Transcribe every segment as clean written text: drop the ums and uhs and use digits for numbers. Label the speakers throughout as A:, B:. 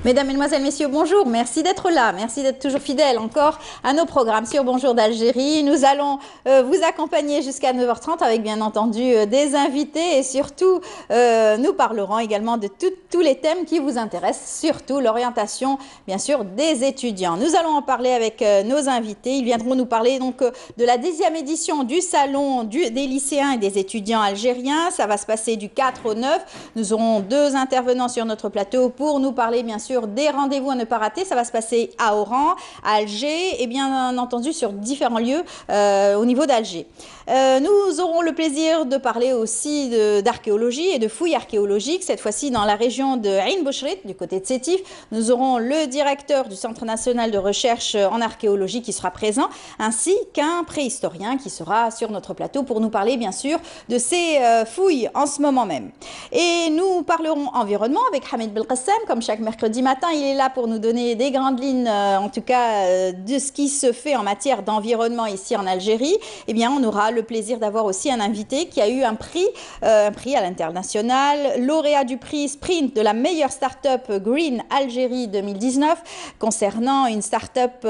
A: Mesdames, Mesdemoiselles, Messieurs, bonjour. Merci d'être là. Merci d'être toujours fidèles encore à nos programmes sur Bonjour d'Algérie. Nous allons vous accompagner jusqu'à 9h30 avec bien entendu des invités et surtout nous parlerons également de tous les thèmes qui vous intéressent, surtout l'orientation bien sûr des étudiants. Nous allons en parler avec nos invités. Ils viendront nous parler donc de la 10e édition du salon des lycéens et des étudiants algériens. Ça va se passer du 4 au 9. Nous aurons deux intervenants sur notre plateau pour nous parler bien sûr des rendez-vous à ne pas rater. Ça va se passer à Oran, à Alger et bien entendu sur différents lieux au niveau d'Alger. Nous aurons le plaisir de parler aussi d'archéologie et de fouilles archéologiques, cette fois-ci dans la région de Ain Bouchrit, du côté de Sétif. Nous aurons le directeur du Centre national de recherche en archéologie qui sera présent, ainsi qu'un préhistorien qui sera sur notre plateau pour nous parler bien sûr de ces fouilles en ce moment même. Et nous parlerons environnement avec Hamid Belkacem, comme chaque mercredi matin. Il est là pour nous donner des grandes lignes, en tout cas, de ce qui se fait en matière d'environnement ici en Algérie. Eh bien, on aura le plaisir d'avoir aussi un invité qui a eu un prix à l'international, lauréat du prix Sprint de la meilleure start-up Green Algérie 2019, concernant une start-up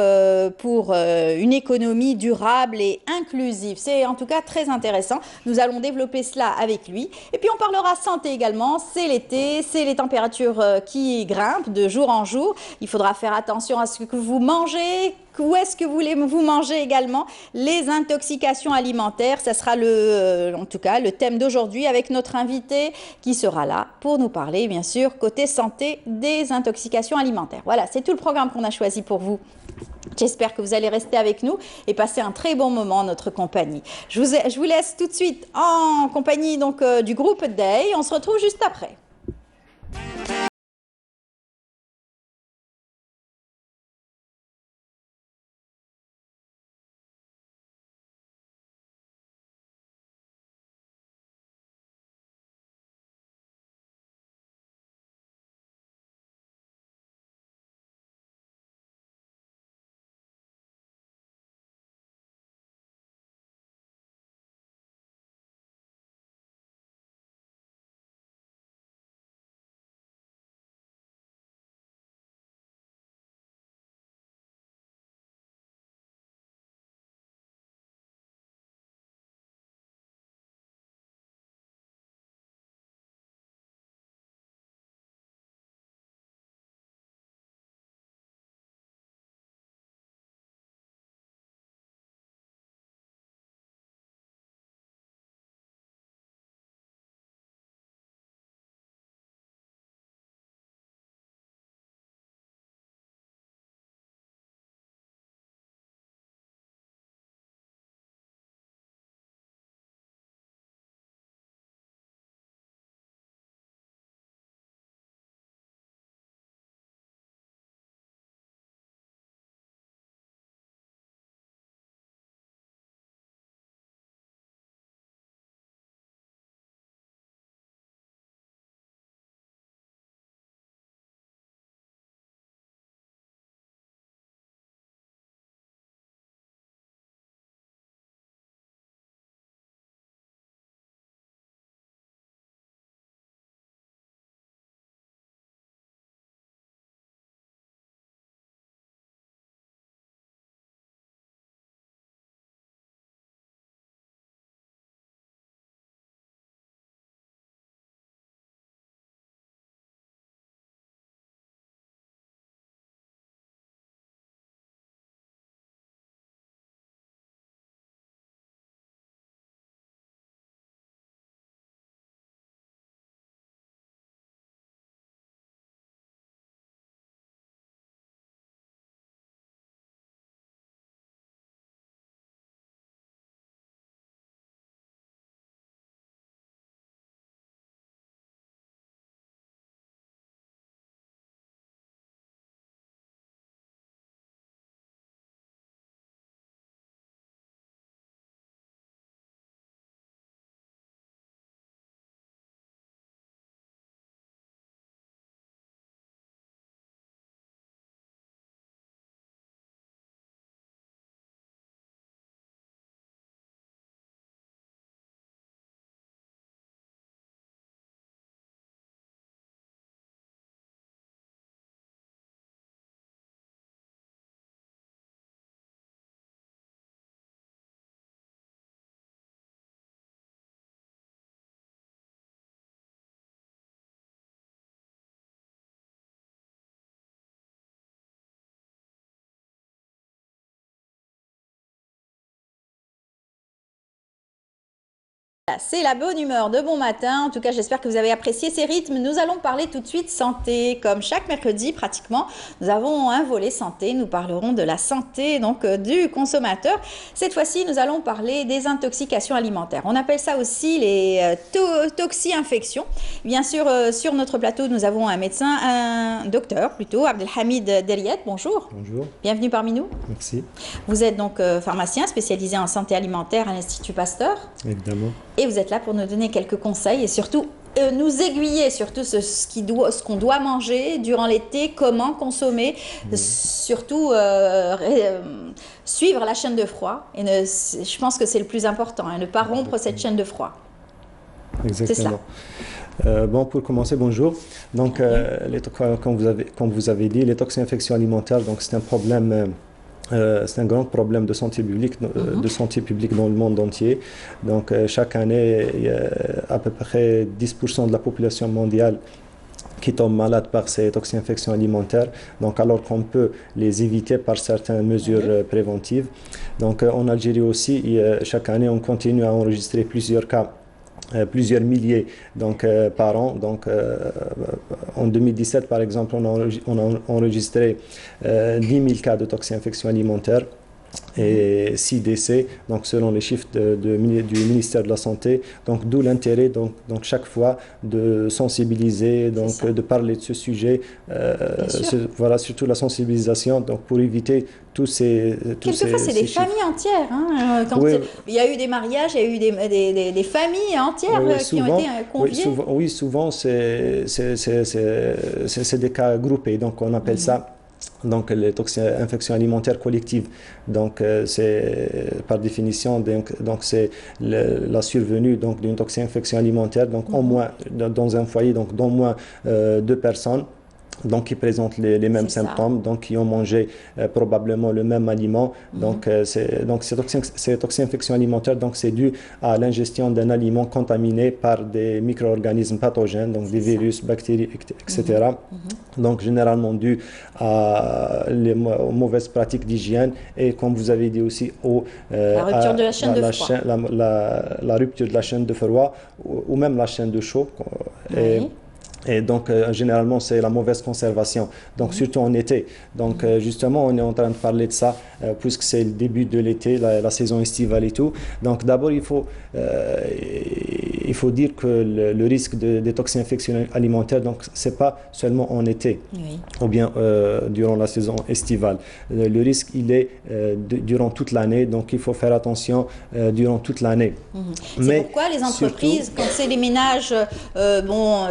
A: pour une économie durable et inclusive. C'est en tout cas très intéressant. Nous allons développer cela avec lui. Et puis, on parlera santé également. C'est l'été, c'est les températures qui grimpent de jour en jour. Il faudra faire attention à ce que vous mangez. Où est-ce que vous voulez vous manger également? Les intoxications alimentaires, ça sera en tout cas le thème d'aujourd'hui avec notre invité qui sera là pour nous parler bien sûr côté santé des intoxications alimentaires. Voilà, c'est tout le programme qu'on a choisi pour vous. J'espère que vous allez rester avec nous et passer un très bon moment en notre compagnie. Je vous laisse tout de suite en compagnie donc, du groupe Day. On se retrouve juste après. c'est la bonne humeur de bon matin. En tout cas, j'espère que vous avez apprécié ces rythmes. Nous allons parler tout de suite santé. Comme chaque mercredi, pratiquement, nous avons un volet santé. Nous parlerons de la santé donc du consommateur. Cette fois-ci, nous allons parler des intoxications alimentaires. On appelle ça aussi les toxi-infections. Bien sûr, sur notre plateau, nous avons un médecin, un docteur plutôt, Abdelhamid Derriet. Bonjour.
B: Bonjour.
A: Bienvenue parmi nous.
B: Merci.
A: Vous êtes donc pharmacien spécialisé en santé alimentaire à l'Institut Pasteur.
B: Évidemment.
A: Et vous êtes là pour nous donner quelques conseils et surtout nous aiguiller surtout ce qu'on doit manger durant l'été, comment consommer, surtout suivre la chaîne de froid. Et je pense que c'est le plus important, ne pas rompre cette chaîne de froid.
B: Exactement. Bon, pour commencer, bonjour. Donc, comme vous avez dit, les toxines-infections alimentaires, donc c'est un problème. C'est un grand problème de santé publique, dans le monde entier. Donc, chaque année, il y a à peu près 10% de la population mondiale qui tombe malade par ces toxines-infections alimentaires, donc alors qu'on peut les éviter par certaines mesures préventives. Donc, en Algérie aussi, chaque année, on continue à enregistrer plusieurs cas. Plusieurs milliers par an. Donc, en 2017, par exemple, on a enregistré 10 000 cas de toxines-infections alimentaires et 6 décès, donc selon les chiffres du ministère de la Santé. Donc, d'où l'intérêt, donc chaque fois, de sensibiliser, donc de parler de ce sujet. Voilà, surtout la sensibilisation, donc pour éviter
A: quelquefois, c'est des familles entières. Hein. Quand il y a eu des mariages, il y a eu des familles entières qui ont été conviées.
B: Souvent, c'est des cas groupés. Donc, on appelle ça donc les infections alimentaires collectives. Donc, c'est par définition, donc c'est la survenue d'une toxine-infection alimentaire. Donc, au moins dans un foyer, donc d'au moins 2 personnes. Donc, qui présentent les mêmes symptômes, donc qui ont mangé probablement le même aliment. Donc, ces toxines-infections alimentaires, donc c'est dû à l'ingestion d'un aliment contaminé par des micro-organismes pathogènes, donc des virus, bactéries, etc. Donc, généralement dû aux mauvaises pratiques d'hygiène et, comme vous avez dit aussi,
A: la rupture de la chaîne de froid.
B: La rupture de la chaîne de froid ou même la chaîne de chaud. Et donc, généralement, c'est la mauvaise conservation. Donc, surtout en été. Donc, justement, on est en train de parler de ça, puisque c'est le début de l'été, la saison estivale et tout. Donc, d'abord, il faut dire que le risque des toxines-infections alimentaires, donc, c'est pas seulement en été, ou bien durant la saison estivale. Le risque, il est durant toute l'année. Donc, il faut faire attention durant toute l'année.
A: C'est pourquoi les entreprises, quand c'est les ménages,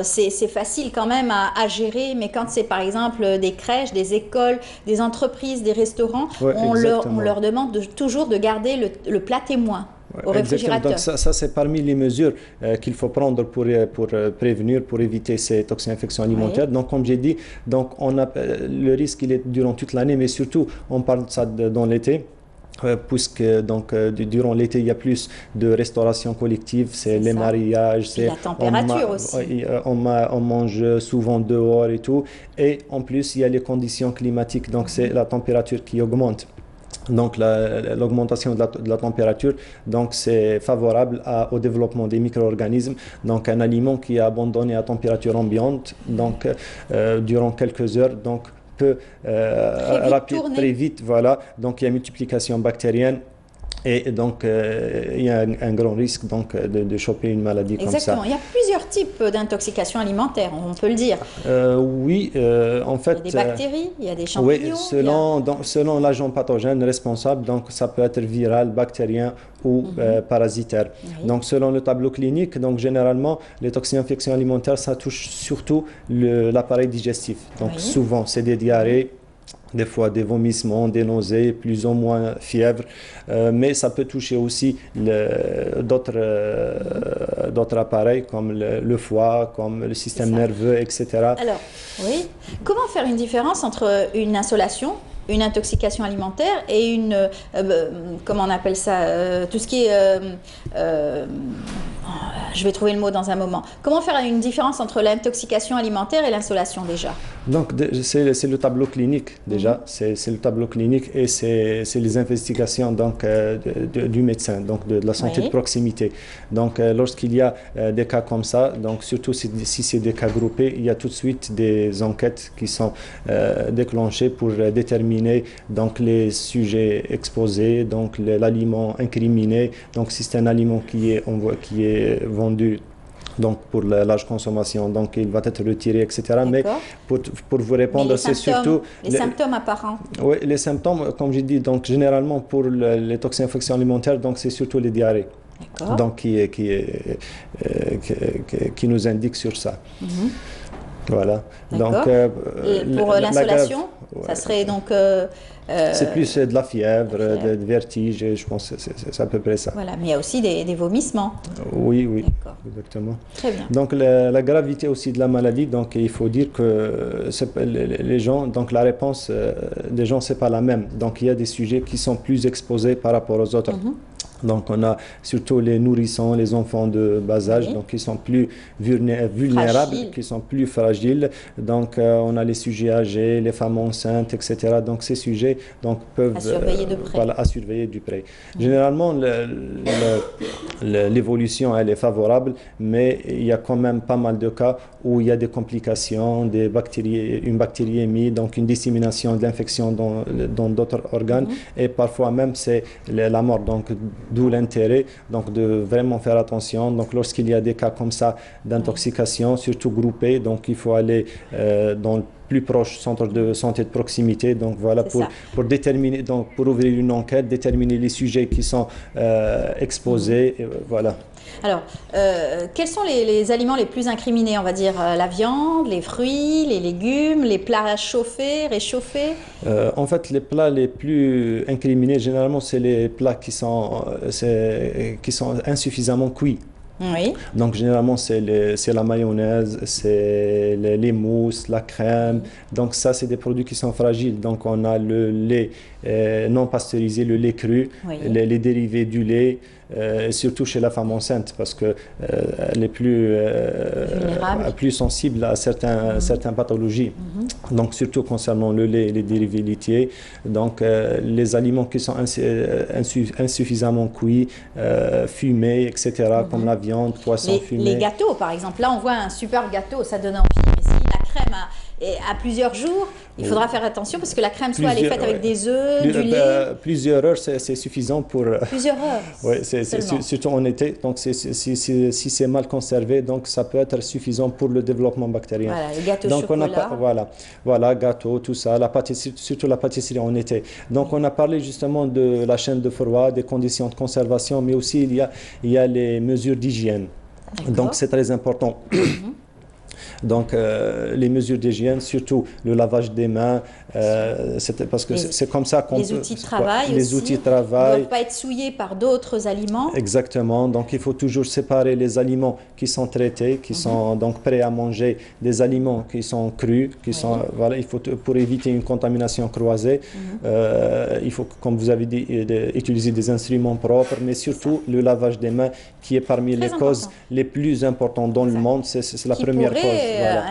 A: c'est facile quand même à gérer, mais quand c'est par exemple des crèches, des écoles, des entreprises, des restaurants, on leur demande toujours de garder le plat témoin au réfrigérateur.
B: Donc ça c'est parmi les mesures qu'il faut prendre pour prévenir, pour éviter ces toxines-infections alimentaires. Donc, comme j'ai dit, donc le risque il est durant toute l'année, mais surtout on parle de ça dans l'été. Puisque durant l'été il y a plus de restauration collective, c'est les mariages,
A: c'est la température aussi.
B: On mange souvent dehors et tout, et en plus il y a les conditions climatiques, donc c'est la température qui augmente. Donc l'augmentation de la température, donc c'est favorable au développement des micro-organismes. Donc un aliment qui est abandonné à température ambiante, donc durant quelques heures, donc peut très vite, voilà. Donc il y a multiplication bactérienne. Et donc, il y a un grand risque donc, de choper une maladie comme ça.
A: Exactement. Il y a plusieurs types d'intoxication alimentaire, on peut le dire.
B: Oui, en fait...
A: Il y a des bactéries, il y a des champignons.
B: Oui, selon l'agent pathogène responsable, donc ça peut être viral, bactérien ou parasitaire. Donc, selon le tableau clinique, donc généralement, les toxines-infections alimentaires, ça touche surtout l'appareil digestif. Donc, souvent, c'est des diarrhées, des fois des vomissements, des nausées, plus ou moins fièvre, mais ça peut toucher aussi d'autres appareils comme le foie, comme le système nerveux, etc.
A: Alors, comment faire une différence entre une insolation, une intoxication alimentaire et comment on appelle ça, tout ce qui est Je vais trouver le mot dans un moment. Comment faire une différence entre l'intoxication alimentaire et l'insolation déjà?
B: Donc, c'est le tableau clinique déjà, c'est le tableau clinique et c'est les investigations donc, du médecin, donc de la santé de proximité. Donc, lorsqu'il y a des cas comme ça, donc surtout si c'est des cas groupés, il y a tout de suite des enquêtes qui sont déclenchées pour déterminer donc, les sujets exposés, donc l'aliment incriminé. Donc, si c'est un aliment qui est vendu donc pour la large consommation, donc il va être retiré, etc. Mais pour vous répondre, c'est surtout...
A: Les symptômes apparents.
B: Oui, les symptômes, comme j'ai dit, donc généralement pour les toxines-infections alimentaires, donc c'est surtout les diarrhées. Donc qui nous indiquent sur ça. Voilà. Donc,
A: et pour l'insolation, ça serait donc...
B: c'est plus de la fièvre, de vertige, je pense que c'est à peu près ça.
A: Voilà, mais il y a aussi des vomissements.
B: Oui, exactement.
A: Très bien.
B: Donc la gravité aussi de la maladie, donc il faut dire que les gens, donc la réponse des gens, c'est pas la même. Donc il y a des sujets qui sont plus exposés par rapport aux autres. Donc, on a surtout les nourrissons, les enfants de bas âge, donc qui sont plus vulnérables, qui sont plus fragiles. Donc, on a les sujets âgés, les femmes enceintes, etc. Donc, ces sujets donc, peuvent à surveiller du près. Généralement, l'évolution, elle est favorable, mais il y a quand même pas mal de cas où il y a des complications, une bactériémie, donc une dissémination de l'infection dans d'autres organes, et parfois même c'est la mort. Donc, d'où l'intérêt donc de vraiment faire attention. Donc lorsqu'il y a des cas comme ça d'intoxication, surtout groupés, donc il faut aller dans le plus proche centre de santé de proximité. Donc voilà, pour déterminer, donc pour ouvrir une enquête, déterminer les sujets qui sont exposés, et voilà.
A: Alors, quels sont les aliments les plus incriminés? On va dire la viande, les fruits, les légumes, les plats chauffés, réchauffés?
B: En fait, les plats les plus incriminés, généralement, c'est les plats qui sont insuffisamment cuits.
A: Oui.
B: Donc, généralement, c'est la mayonnaise, c'est les mousses, la crème. Donc, ça, c'est des produits qui sont fragiles. Donc, on a le lait non pasteurisé, le lait cru, les dérivés du lait, surtout chez la femme enceinte, parce qu'elle est plus sensible à certaines pathologies. Donc, surtout concernant le lait et les dérivés laitiers. Donc, les aliments qui sont insuffisamment cuits, fumés, etc., comme la viande, poisson fumé.
A: Les gâteaux, par exemple. Là, on voit un super gâteau, ça donne envie. Mais si la crème à plusieurs jours, il faudra faire attention parce que la crème, soit elle est faite avec des œufs, du lait.
B: Plusieurs heures, c'est suffisant pour...
A: Plusieurs heures.
B: Oui, surtout en été. Donc, si c'est mal conservé, donc ça peut être suffisant pour le développement bactérien.
A: Voilà, les gâteaux
B: donc,
A: chocolat.
B: Voilà, gâteaux, tout ça, la pâtisserie, surtout la pâtisserie en été. Donc, on a parlé justement de la chaîne de froid, des conditions de conservation, mais aussi il y a les mesures d'hygiène. Donc, c'est très important. Donc, les mesures d'hygiène, surtout le lavage des mains, parce que c'est comme ça qu'on peut...
A: Les outils de travail
B: les
A: aussi,
B: outils de travail.
A: ne doivent pas être souillés par d'autres aliments.
B: Exactement. Donc, il faut toujours séparer les aliments qui sont traités, qui sont donc prêts à manger, des aliments qui sont crus, qui sont... Voilà, il faut, pour éviter une contamination croisée, il faut, comme vous avez dit, utiliser des instruments propres, mais surtout le lavage des mains, qui est parmi les causes les plus importantes dans le monde. C'est la première cause.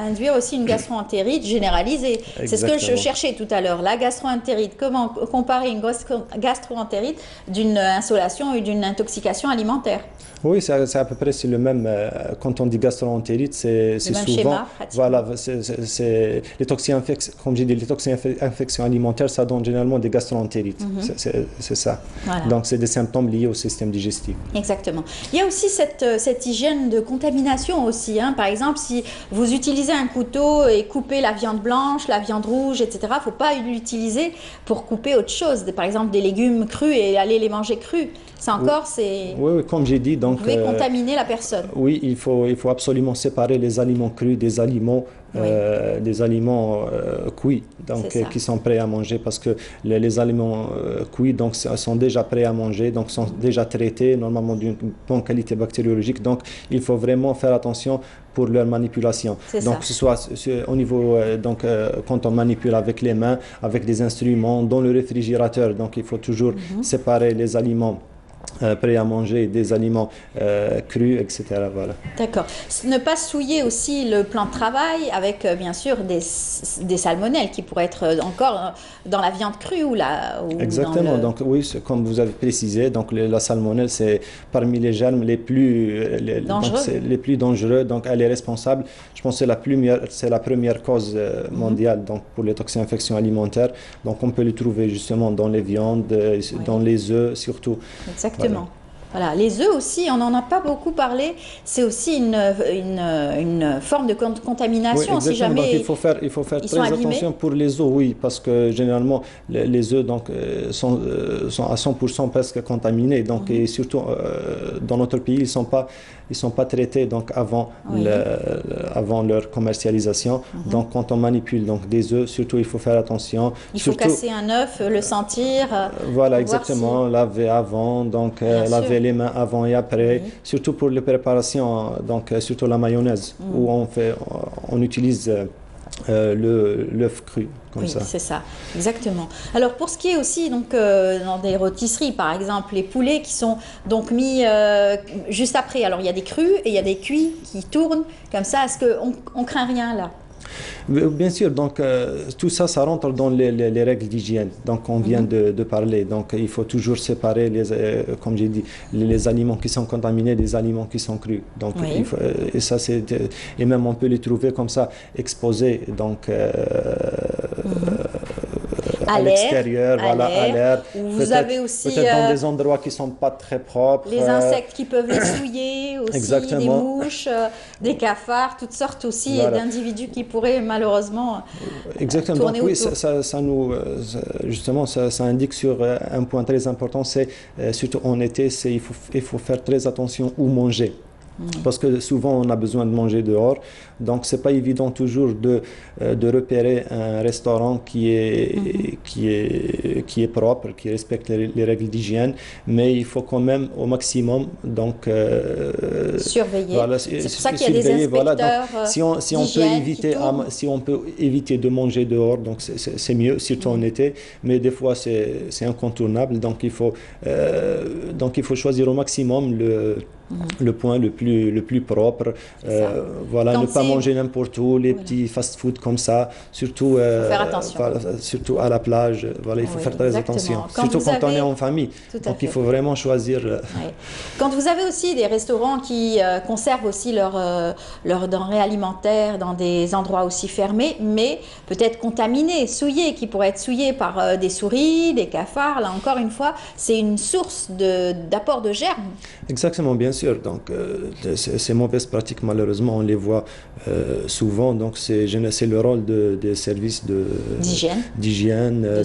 A: Induire aussi une gastro-entérite généralisée. C'est ce que je cherchais tout à l'heure. La gastro-entérite, comment comparer une gastro-entérite d'une insolation ou d'une intoxication alimentaire?
B: Oui, c'est à peu près le même. Quand on dit gastro-entérite, c'est souvent...
A: Schéma,
B: voilà, les toxines, comme j'ai dit, les toxines-infections alimentaires, ça donne généralement des gastro-entérites. C'est ça. Voilà. Donc, c'est des symptômes liés au système digestif.
A: Exactement. Il y a aussi cette hygiène de contamination aussi. Hein. Par exemple, si vous utilisez un couteau et coupez la viande blanche, la viande rouge, etc., il ne faut pas l'utiliser pour couper autre chose. Par exemple, des légumes crus et aller les manger crus. Ça encore, c'est...
B: Oui, comme j'ai dit, donc...
A: Vous pouvez contaminer la personne.
B: Oui, il faut absolument séparer les aliments crus des aliments cuits, donc qui sont prêts à manger, parce que les aliments cuits donc sont déjà prêts à manger, donc sont déjà traités normalement d'une bonne qualité bactériologique. Donc, il faut vraiment faire attention pour leur manipulation. Donc, que ce soit au niveau, quand on manipule avec les mains, avec des instruments, dans le réfrigérateur. Donc, il faut toujours séparer les aliments prêts à manger, des aliments crus, etc. Voilà.
A: D'accord. Ne pas souiller aussi le plan de travail avec, bien sûr, des salmonelles qui pourraient être encore dans la viande crue ou
B: Exactement.
A: dans le...
B: Donc oui, comme vous avez précisé, donc la salmonelle, c'est parmi les germes
A: Dangereux.
B: les plus dangereux. Donc elle est responsable. Je pense que c'est la première cause mondiale donc pour les toxines-infections alimentaires. Donc on peut les trouver justement dans les viandes, dans les œufs surtout.
A: Exactement.
B: Voilà.
A: Voilà. Les œufs aussi, on n'en a pas beaucoup parlé, c'est aussi une forme de contamination
B: Oui,
A: si
B: exactement. Donc,
A: jamais
B: il faut faire
A: ils sont
B: très
A: abîmés.
B: attention pour les œufs, oui, parce que généralement, les œufs donc, sont à 100% presque contaminés. Donc, et surtout, dans notre pays, ils sont pas traités donc, avant leur commercialisation. Donc, quand on manipule donc, des œufs, surtout, il faut faire attention.
A: Il faut casser un œuf, le sentir.
B: Voilà, exactement. Laver avant, donc laver les mains avant et après. Surtout pour les préparations, donc surtout la mayonnaise, où on utilise l'œuf cru, comme ça.
A: Oui, c'est ça, exactement. Alors pour ce qui est aussi donc dans des rôtisseries, par exemple, les poulets qui sont donc mis juste après. Alors il y a des crus et il y a des cuits qui tournent comme ça. Est-ce qu'on craint rien là?
B: Bien sûr, donc tout ça, ça rentre dans les règles d'hygiène. Donc on vient de parler. Donc il faut toujours séparer, comme j'ai dit, les aliments qui sont contaminés des aliments qui sont crus. Donc et ça et même on peut les trouver comme ça exposés. Donc à l'extérieur, voilà, à l'air.
A: Vous avez aussi
B: peut-être dans des endroits qui sont pas très propres.
A: Les insectes qui peuvent les souiller aussi,
B: exactement.
A: Des mouches, des cafards, toutes sortes aussi d'individus qui pourraient malheureusement tourner
B: donc,
A: autour.
B: Oui, ça nous justement ça indique sur un point très important, c'est surtout en été, il faut faire très attention où manger. Parce que souvent on a besoin de manger dehors, donc c'est pas évident toujours de repérer un restaurant qui est propre, qui respecte les règles d'hygiène, mais il faut quand même au maximum donc
A: surveiller.
B: Voilà,
A: c'est pour ça qu'il y a des inspecteurs. Voilà, donc,
B: si on peut éviter de manger dehors, donc c'est mieux, surtout en été, mais des fois c'est incontournable, donc il faut choisir au maximum le point le plus propre, voilà, ne pas manger n'importe où, les petits fast-food comme ça, surtout
A: faire attention.
B: surtout à la plage, voilà, il faut faire très attention, surtout quand on est en famille, donc il faut vraiment choisir.
A: Quand vous avez aussi des restaurants qui conservent aussi leurs denrées alimentaires dans des endroits aussi fermés, mais peut-être contaminés, souillés, qui pourraient être souillés par des souris, des cafards, là encore une fois, c'est une source d'apport de germes.
B: Exactement, bien sûr. Donc, ces mauvaises pratiques, malheureusement, on les voit souvent. Donc, c'est le rôle des services d'hygiène, de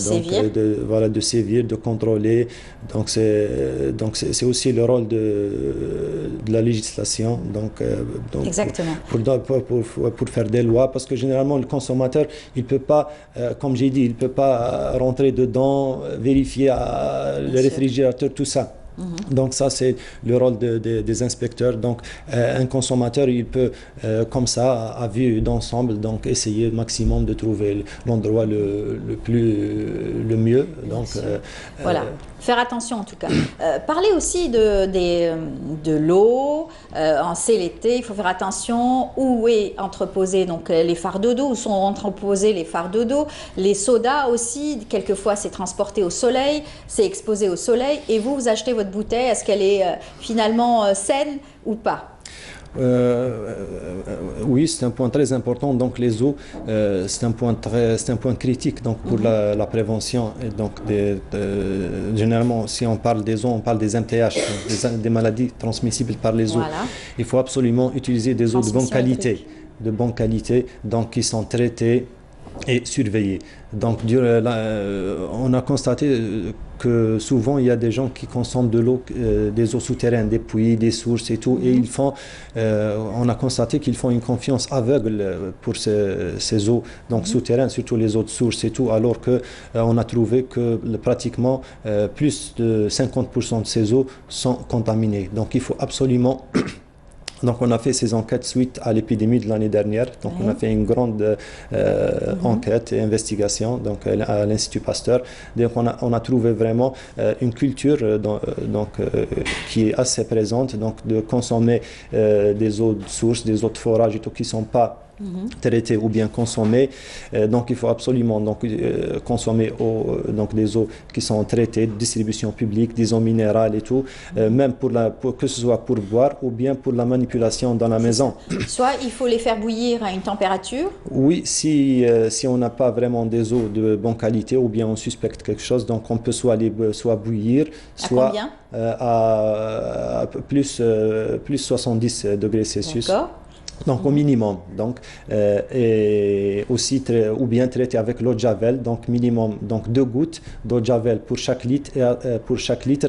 B: sévir, de contrôler. Donc, c'est aussi le rôle de la législation. Donc
A: exactement.
B: Pour faire des lois, parce que généralement, le consommateur, il peut pas, comme j'ai dit, il peut pas rentrer dedans, vérifier le réfrigérateur, tout ça. Donc ça, c'est le rôle des inspecteurs. Donc un consommateur, il peut, comme ça, à vue d'ensemble, donc essayer au maximum de trouver l'endroit le mieux. Donc,
A: voilà. Faire attention en tout cas. Parler aussi de l'eau. C'est l'été, il faut faire attention où est entreposé donc les fardeaux d'eau, où sont entreposés les fardeaux d'eau. Les sodas aussi, quelquefois c'est transporté au soleil, c'est exposé au soleil. Et vous achetez votre bouteille, est-ce qu'elle est finalement saine ou pas?
B: Oui, c'est un point très important. Donc les eaux, c'est un point critique donc pour la prévention. Et donc généralement, si on parle des eaux, on parle des MTH, donc des maladies transmissibles par les eaux. Voilà. Il faut absolument utiliser des eaux de bonne qualité, donc qui sont traitées et surveillées. Donc on a constaté que souvent il y a des gens qui consomment de l'eau, des eaux souterraines, des puits, des sources et tout, et on a constaté qu'ils font une confiance aveugle pour ces eaux donc souterraines, surtout les eaux de source et tout, alors que on a trouvé que pratiquement plus de 50% de ces eaux sont contaminées. Donc il faut absolument Donc, on a fait ces enquêtes suite à l'épidémie de l'année dernière. Donc, on a fait une grande enquête et investigation donc, à l'Institut Pasteur. Donc, on a trouvé vraiment une culture qui est assez présente, donc de consommer des eaux de source, des eaux de forage et tout qui ne sont pas traitées ou bien consommées. Donc, il faut absolument consommer donc des eaux qui sont traitées, de distribution publique, des eaux minérales et tout, même que ce soit pour boire ou bien pour la manipulation dans la maison.
A: Soit il faut les faire bouillir à une température.
B: Oui, si on n'a pas vraiment des eaux de bonne qualité ou bien on suspecte quelque chose, donc on peut soit bouillir, soit à plus 70 degrés Celsius.
A: D'accord.
B: Donc au minimum, et aussi ou bien traiter avec l'eau de javel, donc minimum 2 gouttes d'eau de javel pour chaque litre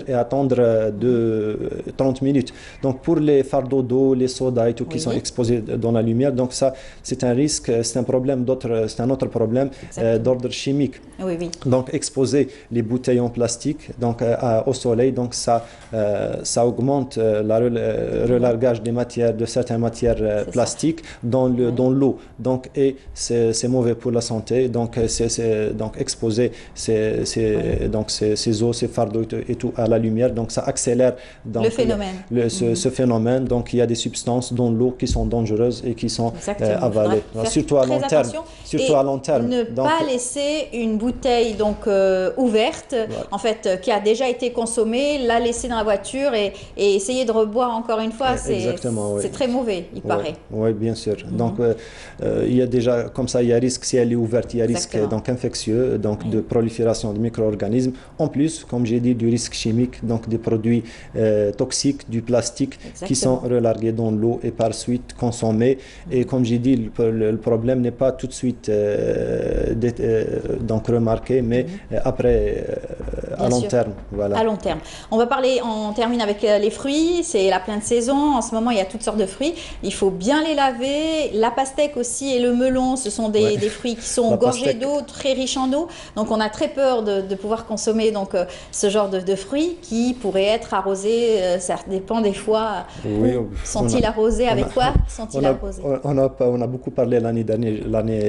B: et attendre de 30 minutes. Donc pour les fardeaux d'eau, les sodas et tout qui sont exposés dans la lumière, donc ça c'est un risque, c'est un autre problème d'ordre chimique.
A: Oui, oui.
B: Donc exposer les bouteilles en plastique au soleil, donc ça augmente le relargage de certaines matières plastiques dans l'eau. Donc et c'est mauvais pour la santé. Donc donc exposer ces eaux, ces fardeaux et tout à la lumière, donc ça accélère
A: le phénomène.
B: Ce phénomène. Donc il y a des substances dans l'eau qui sont dangereuses et qui sont avalées. Surtout à long terme. Surtout à long terme.
A: Ne pas laisser une bouteille ouverte, en fait, qui a déjà été consommée, la laisser dans la voiture et essayer de reboire encore une fois, c'est très mauvais, il paraît.
B: Oui, bien sûr. Donc, il y a déjà, comme ça, il y a risque, si elle est ouverte, il y a risque infectieux, donc de prolifération de micro-organismes. En plus, comme j'ai dit, du risque chimique, donc des produits toxiques, du plastique qui sont relargués dans l'eau et par suite consommés. Et comme j'ai dit, le problème n'est pas tout de suite donc remarqué, mais après, à long terme. Voilà.
A: À long terme. On termine avec les fruits, c'est la pleine saison. En ce moment, il y a toutes sortes de fruits. Il faut bien les laver. La pastèque aussi et le melon, ce sont des fruits qui sont gorgés d'eau, très riches en eau. Donc, on a très peur de pouvoir consommer ce genre de fruits qui pourraient être arrosés. Ça dépend des fois.
B: Oui,
A: sont-ils arrosés avec quoi sont-ils arrosés?
B: On a beaucoup parlé l'année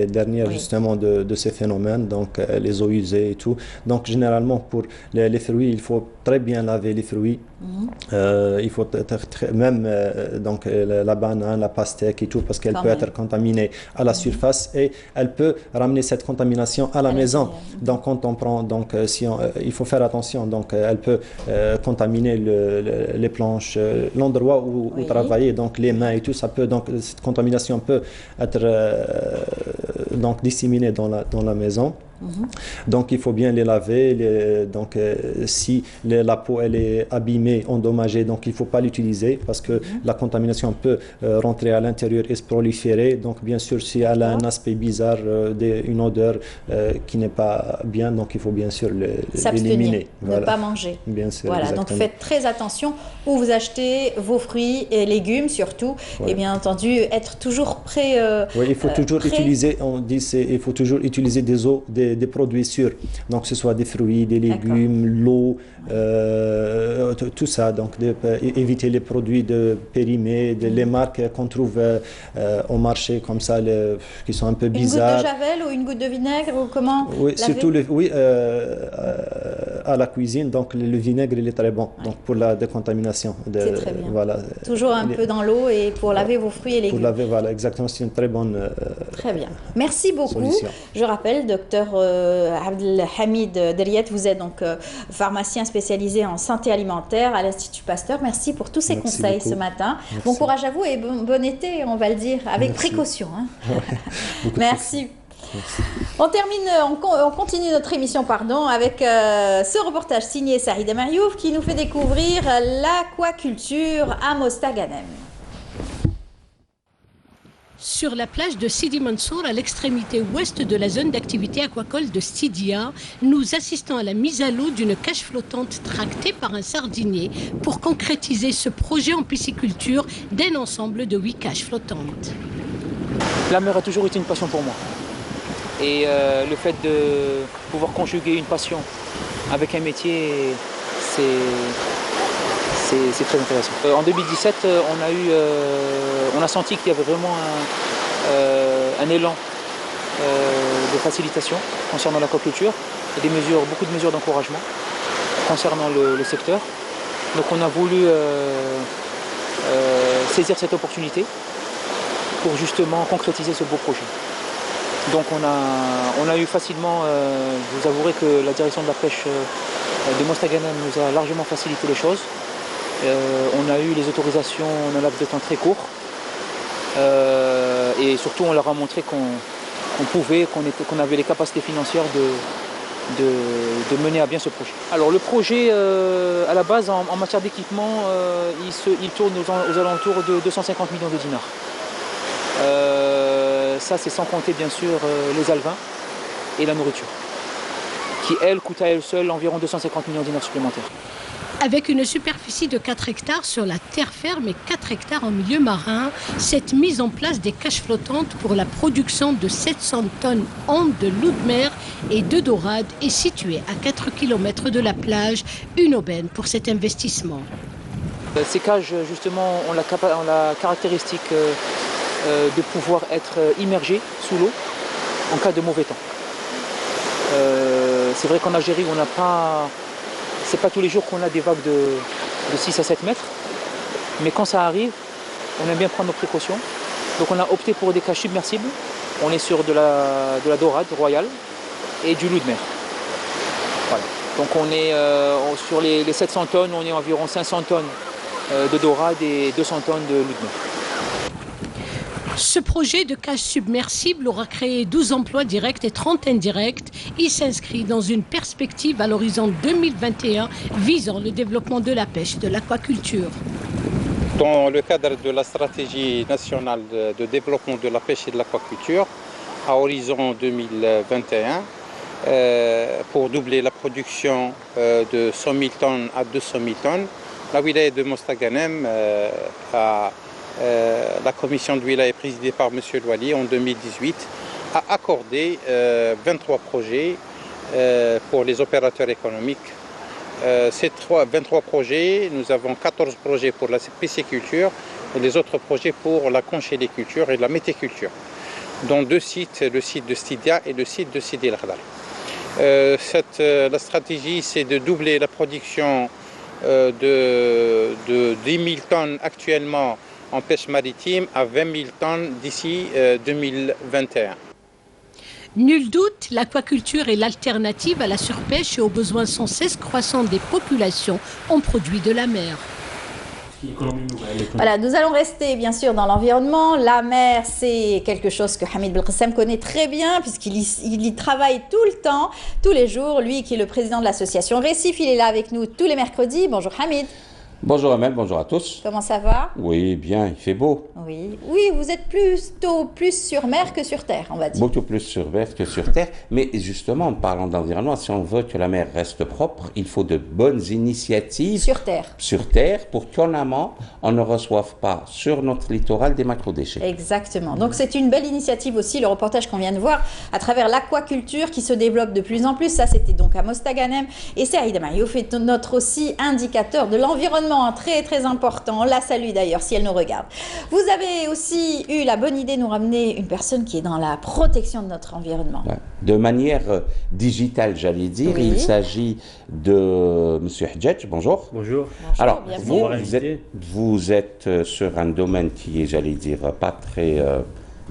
B: dernière justement de ces phénomènes, donc les eaux usées et tout. Donc, généralement, pour les fruits, il faut très bien laver les fruits. Il faut même donc la banane, la pastèque et tout, parce qu'elle peut être contaminée à la surface et elle peut ramener cette contamination à la maison. Donc quand on prend, il faut faire attention. Donc elle peut contaminer les planches, l'endroit où travailler, donc les mains et tout. Cette contamination peut être disséminée dans la maison. Donc il faut bien les laver. Si la peau elle est abîmée, endommagée, donc il ne faut pas l'utiliser parce que la contamination peut rentrer à l'intérieur et se proliférer. Donc bien sûr, si elle a un aspect bizarre, une odeur qui n'est pas bien, donc il faut bien sûr l'éliminer.
A: Ne pas manger.
B: Bien sûr.
A: Voilà,
B: exactement.
A: donc faites très attention où vous achetez vos fruits et légumes surtout. Et bien entendu, être toujours prêt.
B: Oui, il faut toujours utiliser, il faut toujours utiliser des produits sûrs. Donc, que ce soit des fruits, des légumes, l'eau, tout ça. Donc, éviter les produits périmés, les marques qu'on trouve au marché comme ça, qui sont un peu bizarres.
A: Une goutte de javel ou une goutte de vinaigre ou comment?
B: Oui, surtout à la cuisine. Donc, le vinaigre, il est très bon donc, pour la décontamination.
A: C'est très bien.
B: Voilà.
A: Toujours un peu dans l'eau et pour laver vos fruits et légumes.
B: Pour laver, voilà, exactement. C'est une très bonne
A: Très bien. Merci beaucoup.
B: Solution.
A: Je rappelle, docteur Abdelhamid Derriet, vous êtes donc pharmacien spécialisé en santé alimentaire à l'Institut Pasteur. Merci pour tous ces conseils ce matin.
B: Merci.
A: Bon courage à vous et bon été, on va le dire, avec précaution. Hein. Merci.
B: Merci.
A: On continue notre émission avec ce reportage signé Saïd Mariouf qui nous fait découvrir l'aquaculture à Mostaganem.
C: Sur la plage de Sidi Mansour, à l'extrémité ouest de la zone d'activité aquacole de Sidia, nous assistons à la mise à l'eau d'une cage flottante tractée par un sardinier pour concrétiser ce projet en pisciculture d'un ensemble de 8 cages flottantes.
D: La mer a toujours été une passion pour moi. Et le fait de pouvoir conjuguer une passion avec un métier, c'est très intéressant. En 2017, on a senti qu'il y avait vraiment un élan de facilitation concernant l'aquaculture et beaucoup de mesures d'encouragement concernant le secteur. Donc on a voulu saisir cette opportunité pour justement concrétiser ce beau projet. Donc on a eu facilement, je vous avouerai que la direction de la pêche de Mostaganem nous a largement facilité les choses. On a eu les autorisations en un laps de temps très court. Et surtout on leur a montré qu'on avait les capacités financières de mener à bien ce projet. Alors le projet à la base en matière d'équipement, il tourne aux alentours de 250 millions de dinars. Ça c'est sans compter bien sûr les alevins et la nourriture, qui elle coûte à elle seule environ 250 millions de dinars supplémentaires.
C: Avec une superficie de 4 hectares sur la terre ferme et 4 hectares en milieu marin, cette mise en place des cages flottantes pour la production de 700 tonnes an de loup de mer et de dorade est située à 4 km de la plage, une aubaine pour cet investissement.
D: Ces cages justement ont la caractéristique de pouvoir être immergées sous l'eau en cas de mauvais temps. C'est vrai qu'en Algérie, on n'a pas... C'est pas tous les jours qu'on a des vagues de 6 à 7 mètres, mais quand ça arrive, on aime bien prendre nos précautions. Donc on a opté pour des cages submersibles. On est sur de la dorade royale et du loup de mer. Voilà. Donc on est sur les 700 tonnes, on est environ 500 tonnes de dorade et 200 tonnes de loup de mer.
C: Ce projet de cage submersible aura créé 12 emplois directs et 30 indirects. Il s'inscrit dans une perspective à l'horizon 2021 visant le développement de la pêche et de l'aquaculture.
E: Dans le cadre de la stratégie nationale de développement de la pêche et de l'aquaculture, à horizon 2021, pour doubler la production de 100 000 tonnes à 200 000 tonnes, la wilaya de Mostaganem la commission de wilaya présidée par M. Louali en 2018 a accordé 23 projets pour les opérateurs économiques. Ces 23 projets, nous avons 14 projets pour la pisciculture et les autres projets pour la conchyliculture et la méticulture, dont 2 sites, le site de Stidia et le site de Sidi El Khadar. La stratégie, c'est de doubler la production de 10 000 tonnes actuellement en pêche maritime à 20 000 tonnes d'ici 2021.
C: Nul doute, l'aquaculture est l'alternative à la surpêche et aux besoins sans cesse croissants des populations en produits de la mer.
A: Voilà, nous allons rester bien sûr dans l'environnement. La mer, c'est quelque chose que Hamid Belkacem connaît très bien puisqu'il y travaille tout le temps, tous les jours. Lui qui est le président de l'association Récif, il est là avec nous tous les mercredis. Bonjour Hamid.
F: Bonjour Amel, bonjour à tous.
A: Comment ça va?
F: Oui, bien, il fait beau.
A: Oui, vous êtes plutôt plus sur mer que sur terre, on va dire.
F: Beaucoup plus sur mer que sur terre. Mais justement, en parlant d'environnement, si on veut que la mer reste propre, il faut de bonnes initiatives sur terre pour qu'en amont, on ne reçoive pas sur notre littoral des macro-déchets.
A: Exactement. Donc c'est une belle initiative aussi, le reportage qu'on vient de voir à travers l'aquaculture qui se développe de plus en plus. Ça, c'était donc à Mostaganem. Et c'est Aïda Mayouf est notre aussi indicateur de l'environnement. Très très important, on la salue d'ailleurs si elle nous regarde. Vous avez aussi eu la bonne idée de nous ramener une personne qui est dans la protection de notre environnement.
F: De manière digitale, j'allais dire, oui. Il s'agit de M. Hadjadj, bonjour.
G: Bonjour.
F: Alors, vous êtes sur un domaine qui est, j'allais dire, pas très...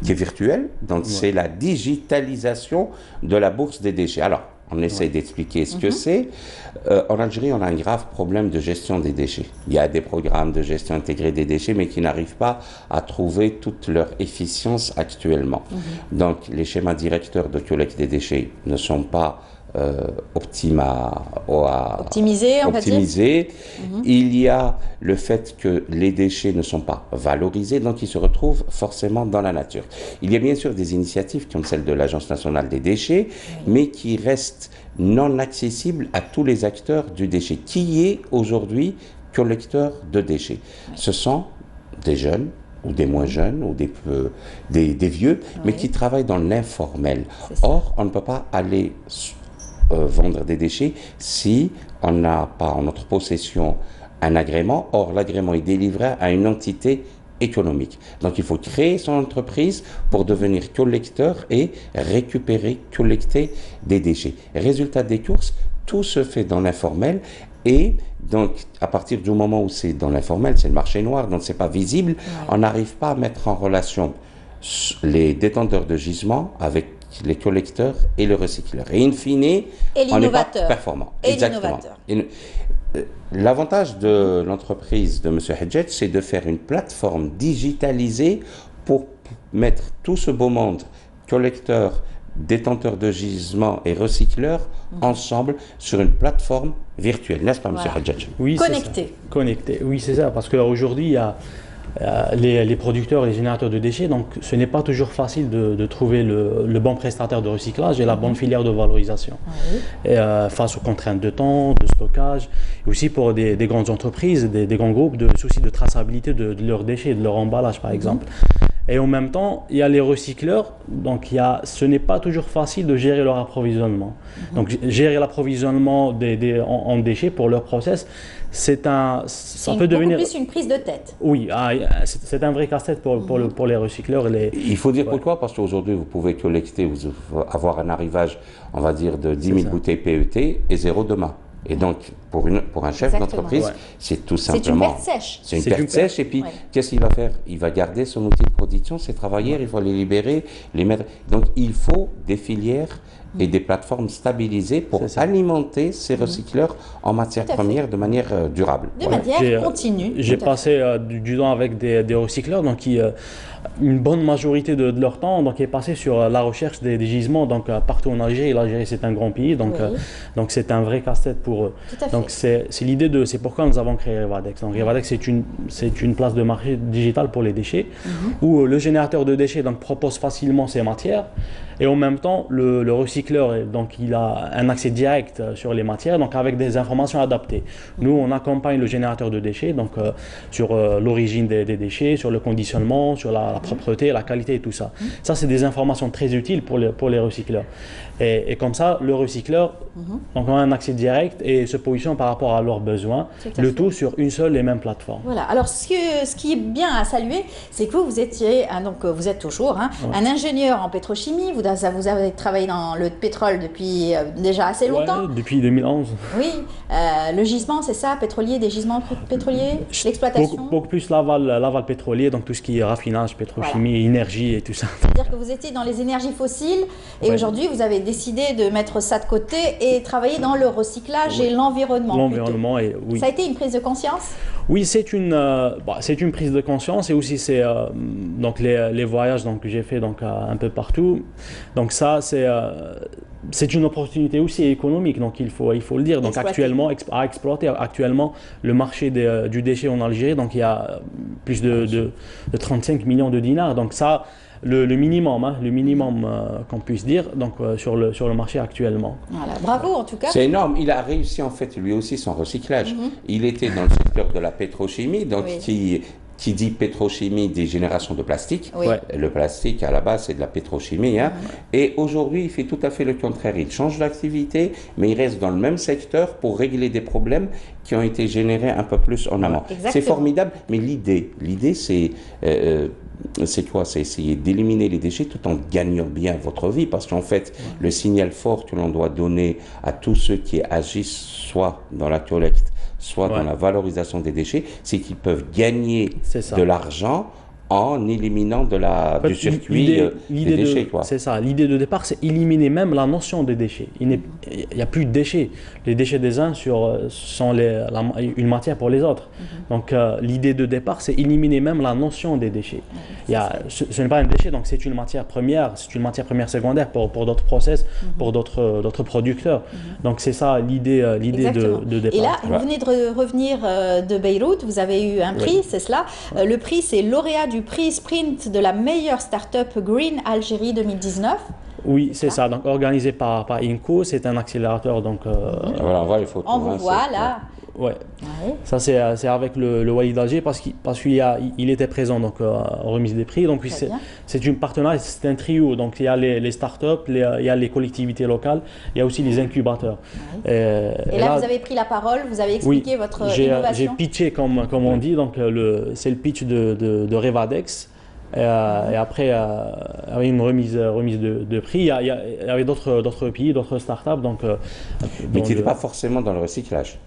F: qui est virtuel, donc c'est la digitalisation de la bourse des déchets. Alors, on essaie d'expliquer ce que c'est. En Algérie, on a un grave problème de gestion des déchets. Il y a des programmes de gestion intégrée des déchets, mais qui n'arrivent pas à trouver toute leur efficience actuellement. Donc, les schémas directeurs de collecte des déchets ne sont pas
A: optimisés, on va dire.
F: Il y a le fait que les déchets ne sont pas valorisés, donc ils se retrouvent forcément dans la nature. Il y a bien sûr des initiatives comme celle de l'Agence nationale des déchets, mais qui restent non accessibles à tous les acteurs du déchet. Qui est aujourd'hui collecteur de déchets? Ce sont des jeunes, ou des moins jeunes, ou des vieux, mais qui travaillent dans l'informel. Or, on ne peut pas aller vendre des déchets si on n'a pas en notre possession un agrément. Or, l'agrément est délivré à une entité économique. Donc, il faut créer son entreprise pour devenir collecteur et collecter des déchets. Résultat des courses, tout se fait dans l'informel et donc, à partir du moment où c'est dans l'informel, c'est le marché noir, donc c'est pas visible, on n'arrive pas à mettre en relation les détenteurs de gisements avec les collecteurs et le recycleur. Et in fine, on n'est pas performant.
A: Et
F: exactement. L'avantage de l'entreprise de M. Hedjet, c'est de faire une plateforme digitalisée pour mettre tout ce beau monde, collecteurs, détenteurs de gisements et recycleurs, ensemble sur une plateforme virtuelle. N'est-ce pas, M. Hedjet?
G: Oui,
A: connecté.
G: Connecté, oui, c'est ça. Parce qu'aujourd'hui, il y a les producteurs, les générateurs de déchets, donc ce n'est pas toujours facile de trouver le bon prestataire de recyclage et la bonne filière de valorisation. Et, face aux contraintes de temps, de stockage, et aussi pour des grandes entreprises, des grands groupes, de soucis de traçabilité de leurs déchets, de leur emballage par exemple. Et en même temps, il y a les recycleurs, donc ce n'est pas toujours facile de gérer leur approvisionnement. Donc gérer l'approvisionnement en déchets pour leur process, ça peut devenir
A: plus une prise de tête.
G: Oui, c'est un vrai casse-tête pour les recycleurs.
F: Il faut dire pourquoi, parce qu'aujourd'hui, vous pouvez collecter, avoir un arrivage, on va dire, de 10 000 bouteilles PET et 0 demain. Et donc, pour un chef d'entreprise, c'est tout simplement...
A: C'est une perte sèche.
F: C'est une perte sèche. Et puis, qu'est-ce qu'il va faire? Il va garder son outil de production, ses travailleurs, il va les libérer, les mettre... Donc, il faut des filières et des plateformes stabilisées pour alimenter ces recycleurs en matière première de manière durable.
A: De manière continue.
G: J'ai passé du temps avec des recycleurs, donc une bonne majorité de leur temps donc, est passé sur la recherche des gisements donc, partout en Algérie. L'Algérie, c'est un grand pays, donc c'est un vrai casse-tête pour eux. Donc c'est pourquoi nous avons créé Revadex. Donc Revadex, c'est une place de marché digital pour les déchets, où le générateur de déchets donc, propose facilement ses matières, et en même temps, le recycleur, donc, il a un accès direct sur les matières, donc avec des informations adaptées. Nous, on accompagne le générateur de déchets donc, sur l'origine des déchets, sur le conditionnement, sur la propreté, la qualité et tout ça. Ça, c'est des informations très utiles pour les recycleurs. Et comme ça, le recycleur donc, a un accès direct et se positionne par rapport à leurs besoins, le tout sur une seule et même plateforme.
A: Voilà. Alors, ce qui est bien à saluer, c'est que vous êtes toujours un ingénieur en pétrochimie. Vous avez travaillé dans le pétrole depuis déjà assez longtemps.
G: Depuis 2011.
A: Oui. Le gisement, c'est ça, pétrolier, des gisements pétroliers, l'exploitation.
G: Beaucoup plus l'aval pétrolier, donc tout ce qui est raffinage, pétrochimie, énergie et tout ça.
A: C'est-à-dire que vous étiez dans les énergies fossiles et aujourd'hui, vous avez décidé de mettre ça de côté et travailler dans le recyclage et l'environnement.
G: L'environnement, oui.
A: Ça a été une prise de conscience?
G: Oui, c'est une prise de conscience et aussi c'est donc les voyages donc, que j'ai fait donc, un peu partout. Donc ça, c'est une opportunité aussi économique, donc il faut le dire. Donc actuellement, à exploiter. Actuellement, le marché du déchet en Algérie, donc il y a plus de 35 millions de dinars. Donc ça, le minimum qu'on puisse dire donc, sur le marché actuellement.
A: Voilà, bravo en tout cas.
F: C'est énorme. Il a réussi en fait lui aussi son recyclage. Il était dans le secteur de la pétrochimie, donc qui dit pétrochimie, des générations de plastique. Le plastique, à la base, c'est de la pétrochimie. Et aujourd'hui, il fait tout à fait le contraire. Il change d'activité, mais il reste dans le même secteur pour régler des problèmes qui ont été générés un peu plus en amont. C'est formidable, mais l'idée, c'est quoi? C'est essayer d'éliminer les déchets tout en gagnant bien votre vie, parce qu'en fait, le signal fort que l'on doit donner à tous ceux qui agissent, soit dans la collecte, soit dans la valorisation des déchets, c'est qu'ils peuvent gagner de l'argent en éliminant du circuit des déchets.
G: C'est ça. L'idée de départ, c'est éliminer même la notion des déchets. Il n'y a plus de déchets. Les déchets des uns sont une matière pour les autres. Donc, l'idée de départ, c'est éliminer même la notion des déchets. Ce n'est pas un déchet, donc c'est une matière première. C'est une matière première secondaire pour d'autres process, pour d'autres producteurs. Donc, c'est ça l'idée de départ.
A: Et là, vous venez de revenir de Beyrouth. Vous avez eu un prix, c'est cela. Le prix, c'est lauréat du prix Sprint de la meilleure start-up Green Algérie 2019.
G: Oui, c'est ça. Donc, organisé par INCO, c'est un accélérateur. Donc,
F: voilà, on voit les photos.
A: On vous voit là.
G: Ouais. Ça c'est avec le Wali d'Alger parce qu'il était présent donc remise des prix. Donc c'est une partenariat, c'est un trio. Donc il y a les startups, il y a les collectivités locales, il y a aussi les incubateurs.
A: Et là vous avez pris la parole, vous avez expliqué votre innovation.
G: J'ai pitché comme on dit. Donc c'est le pitch de Revadex. Et après, avec une remise de prix, il y avait d'autres pays, d'autres startups.
F: Mais qui n'étaient pas forcément dans le recyclage.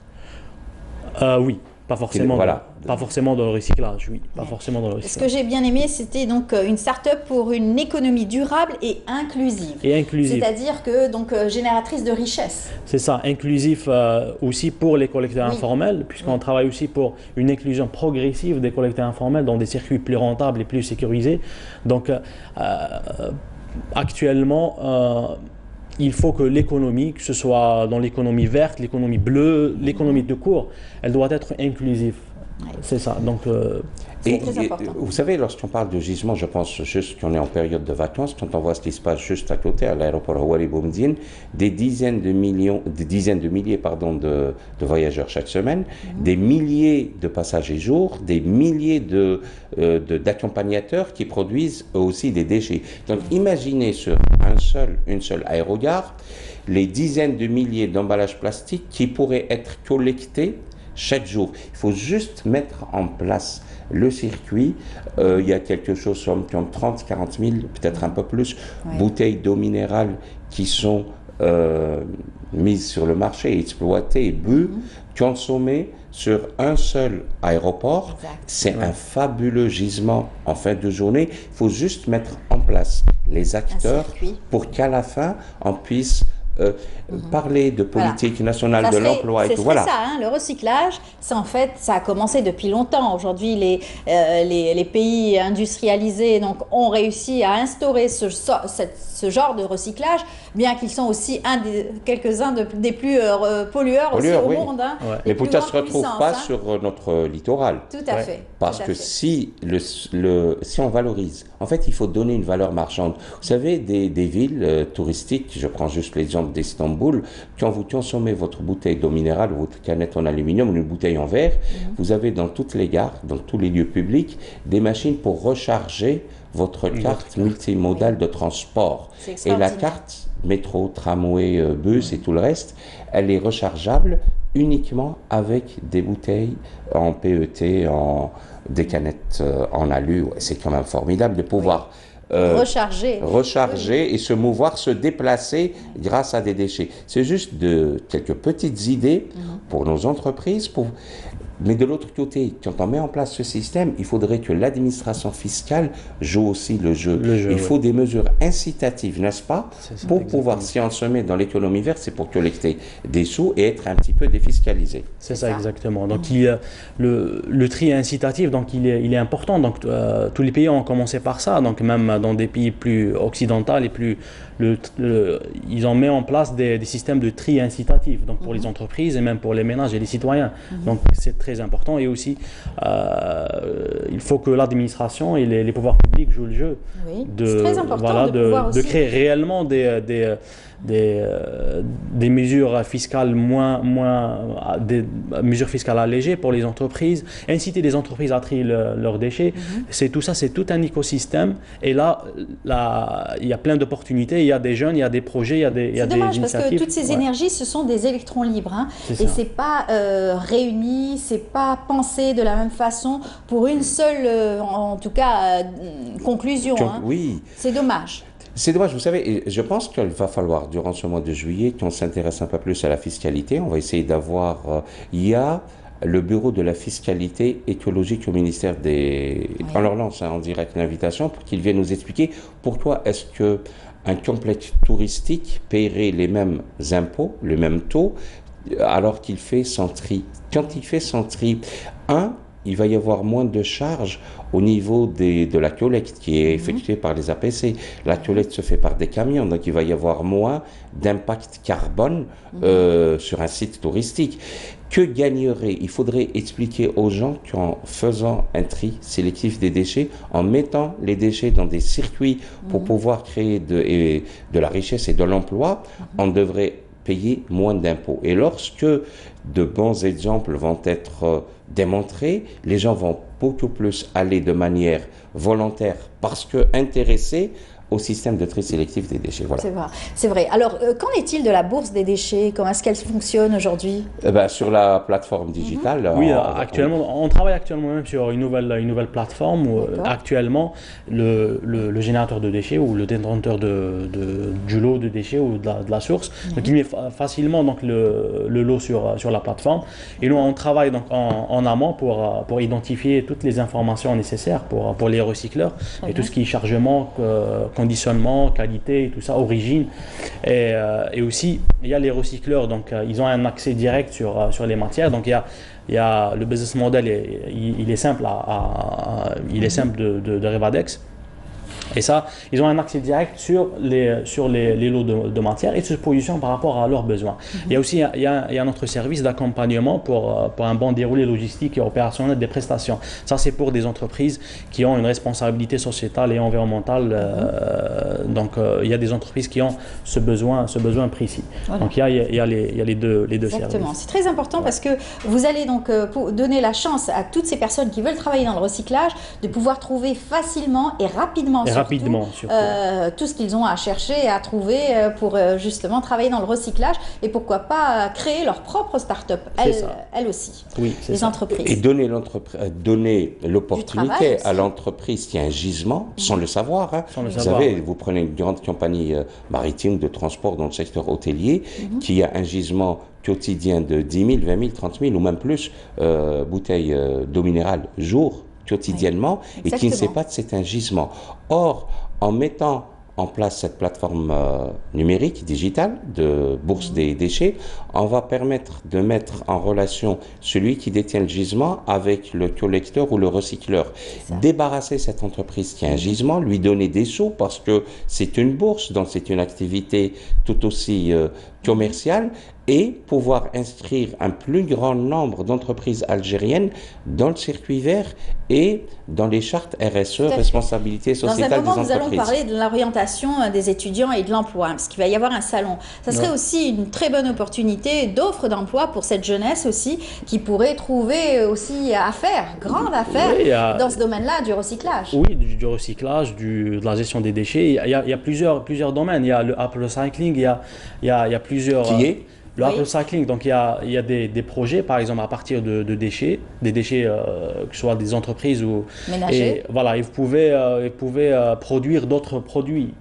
G: Oui, pas forcément.
F: Voilà.
G: Pas forcément dans le recyclage, oui. Pas forcément dans le recyclage.
A: Ce que j'ai bien aimé, c'était donc une start-up pour une économie durable et inclusive. C'est-à-dire que génératrice de richesse.
G: C'est ça, inclusif aussi pour les collecteurs informels, puisqu'on travaille aussi pour une inclusion progressive des collecteurs informels dans des circuits plus rentables et plus sécurisés. Donc actuellement, il faut que l'économie, que ce soit dans l'économie verte, l'économie bleue, l'économie de cours, elle doit être inclusive. C'est ça. Donc,
F: et vous savez, lorsqu'on parle de gisement, je pense juste qu'on est en période de vacances, quand on voit ce qui se passe juste à côté, à l'aéroport Houari Boumediene, des dizaines de milliers de voyageurs chaque semaine, des milliers de passagers jour, des milliers d'accompagnateurs qui produisent eux aussi des déchets. Donc imaginez sur une seule aérogare, les dizaines de milliers d'emballages plastiques qui pourraient être collectés chaque jour. Il faut juste mettre en place le circuit. Il y a quelque chose qui ont 30, 40 000, peut-être un peu plus, bouteilles d'eau minérale qui sont mises sur le marché, exploitées, bues, consommées sur un seul aéroport. C'est un fabuleux gisement en fin de journée. Il faut juste mettre en place les acteurs pour qu'à la fin, on puisse parler de politique nationale de l'emploi et tout.
A: Voilà. Ça, hein, le recyclage, ça, en fait, ça a commencé depuis longtemps. Aujourd'hui, les pays industrialisés ont réussi à instaurer ce genre de recyclage, bien qu'ils sont aussi quelques-uns des plus pollueurs aussi au monde. Hein,
F: mais pourtant, ça ne se retrouve pas sur notre littoral.
A: Tout à fait.
F: Parce que si on valorise, en fait, il faut donner une valeur marchande. Vous savez, des villes touristiques, je prends juste l'exemple d'Istanbul, quand vous consommez votre bouteille d'eau minérale ou votre canette en aluminium ou une bouteille en verre, vous avez dans toutes les gares, dans tous les lieux publics, des machines pour recharger votre carte multimodale de transport. Et la carte métro, tramway, bus et tout le reste, elle est rechargeable uniquement avec des bouteilles en PET, des canettes en alu. C'est quand même formidable de pouvoir recharger et se mouvoir, se déplacer grâce à des déchets. C'est juste quelques petites idées pour nos entreprises. Mais de l'autre côté, quand on met en place ce système, il faudrait que l'administration fiscale joue aussi le jeu. Il faut des mesures incitatives, n'est-ce pas, pour pouvoir, si on se met dans l'économie verte, c'est pour collecter des sous et être un petit peu défiscalisé.
G: C'est ça, exactement. Donc le tri incitatif, donc il est important. Donc tous les pays ont commencé par ça. Donc même dans des pays plus occidentaux et plus ils ont mis en place des systèmes de tri incitatif, donc pour les entreprises et même pour les ménages et les citoyens. Donc c'est très important. Et aussi il faut que l'administration et les pouvoirs publics jouent le jeu de créer réellement des mesures fiscales des mesures fiscales allégées pour les entreprises, inciter les entreprises à trier leurs déchets. C'est tout un écosystème. Et là, il y a plein d'opportunités. Il y a des jeunes, il y a des projets, il y a des initiatives.
A: C'est dommage parce que toutes ces énergies, ce sont des électrons libres. Hein, et c'est pas réuni, c'est pas pensé de la même façon pour une seule, en tout cas, conclusion. Hein.
F: Oui.
A: C'est dommage.
F: C'est dommage, vous savez, je pense qu'il va falloir, durant ce mois de juillet, qu'on s'intéresse un peu plus à la fiscalité. On va essayer d'avoir... il y a le bureau de la fiscalité écologique au ministère des... On leur lance en direct l'invitation pour qu'ils viennent nous expliquer pourquoi est-ce qu'un complexe touristique paierait les mêmes impôts, le même taux, alors qu'il fait son tri. Quand il fait son tri, il va y avoir moins de charges au niveau de la collecte qui est effectuée par les APC. La collecte se fait par des camions, donc il va y avoir moins d'impact carbone sur un site touristique. Que gagnerait? Il faudrait expliquer aux gens qu'en faisant un tri sélectif des déchets, en mettant les déchets dans des circuits pour pouvoir créer de la richesse et de l'emploi, on devrait payer moins d'impôts. Et lorsque de bons exemples vont être démontrés, les gens vont beaucoup plus aller de manière volontaire parce que intéressés au système de tri sélectif des déchets. Voilà.
A: C'est vrai. Alors, qu'en est-il de la bourse des déchets? Comment est-ce qu'elle fonctionne aujourd'hui?
F: Sur la plateforme digitale.
G: Oui, actuellement, on travaille actuellement même sur une nouvelle plateforme où actuellement le générateur de déchets ou le détenteur du lot de déchets ou de la source, donc il met facilement donc, le lot sur la plateforme. Et nous, on travaille donc en amont pour identifier toutes les informations nécessaires pour les recycleurs et tout ce qui est chargement, conditionnement, qualité, tout ça, origine. Et aussi, il y a les recycleurs, donc ils ont un accès direct sur les matières. Donc il y a le business model, il est simple, de Revadex. Et ça, ils ont un accès direct sur les lots de matière et se positionnent par rapport à leurs besoins. Il y a aussi il y a notre service d'accompagnement pour un bon déroulé logistique et opérationnel des prestations. Ça, c'est pour des entreprises qui ont une responsabilité sociétale et environnementale. Donc, il y a des entreprises qui ont ce besoin précis. Voilà. Donc, il y a les deux
A: Exactement.
G: services.
A: C'est très important parce que vous allez donc donner la chance à toutes ces personnes qui veulent travailler dans le recyclage de pouvoir trouver facilement et rapidement tout ce qu'ils ont à chercher et à trouver pour justement travailler dans le recyclage et pourquoi pas créer leur propre start-up, elles aussi,
F: oui,
A: les entreprises.
F: Et donner l'opportunité à l'entreprise qui a un gisement sans le savoir. Hein. Vous savez, vous prenez une grande compagnie maritime de transport dans le secteur hôtelier qui a un gisement quotidien de 10 000, 20 000, 30 000 ou même plus bouteilles d'eau minérale jour, quotidiennement, et qui ne sait pas que c'est un gisement. Or, en mettant en place cette plateforme numérique, digitale, de bourse des déchets, on va permettre de mettre en relation celui qui détient le gisement avec le collecteur ou le recycleur. Débarrasser cette entreprise qui a un gisement, lui donner des sous parce que c'est une bourse, donc c'est une activité tout aussi commerciale, et pouvoir inscrire un plus grand nombre d'entreprises algériennes dans le circuit vert et dans les chartes RSE, responsabilité sociétale des entreprises.
A: Nous allons parler de l'orientation des étudiants et de l'emploi, parce qu'il va y avoir un salon. Ça serait aussi une très bonne opportunité d'offre d'emploi pour cette jeunesse aussi, qui pourrait trouver aussi grande affaire dans ce domaine-là, du recyclage.
G: Oui, du recyclage, de la gestion des déchets. Il y a plusieurs domaines. Il y a le Apple Recycling, il y a plusieurs...
F: Qui est
G: le Apple Recycling, donc il y a des projets, par exemple, à partir de déchets, des déchets, que ce soit des entreprises ou...
A: ménagers.
G: Et voilà, ils pouvaient produire d'autres produits.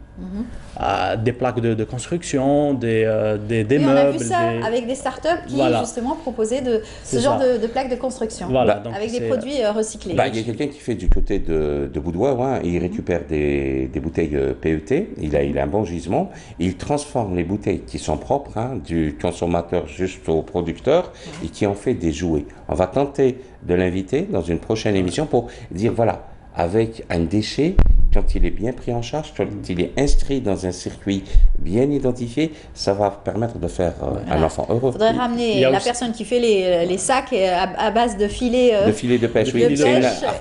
G: Des plaques de construction, des meubles.
A: On a vu ça avec des startups qui justement proposaient ce genre de plaques de construction, avec des produits recyclés.
F: Il y a quelqu'un qui fait du côté de Boudoir, il récupère des bouteilles PET, il a un bon gisement, il transforme les bouteilles qui sont propres, du consommateur jusqu'au producteur, et qui en fait des jouets. On va tenter de l'inviter dans une prochaine émission pour dire voilà, avec un déchet, quand il est bien pris en charge, quand il est inscrit dans un circuit bien identifié, ça va permettre de faire un enfant heureux.
A: Il faudrait ramener la personne qui fait les sacs à base de filets
F: de pêche,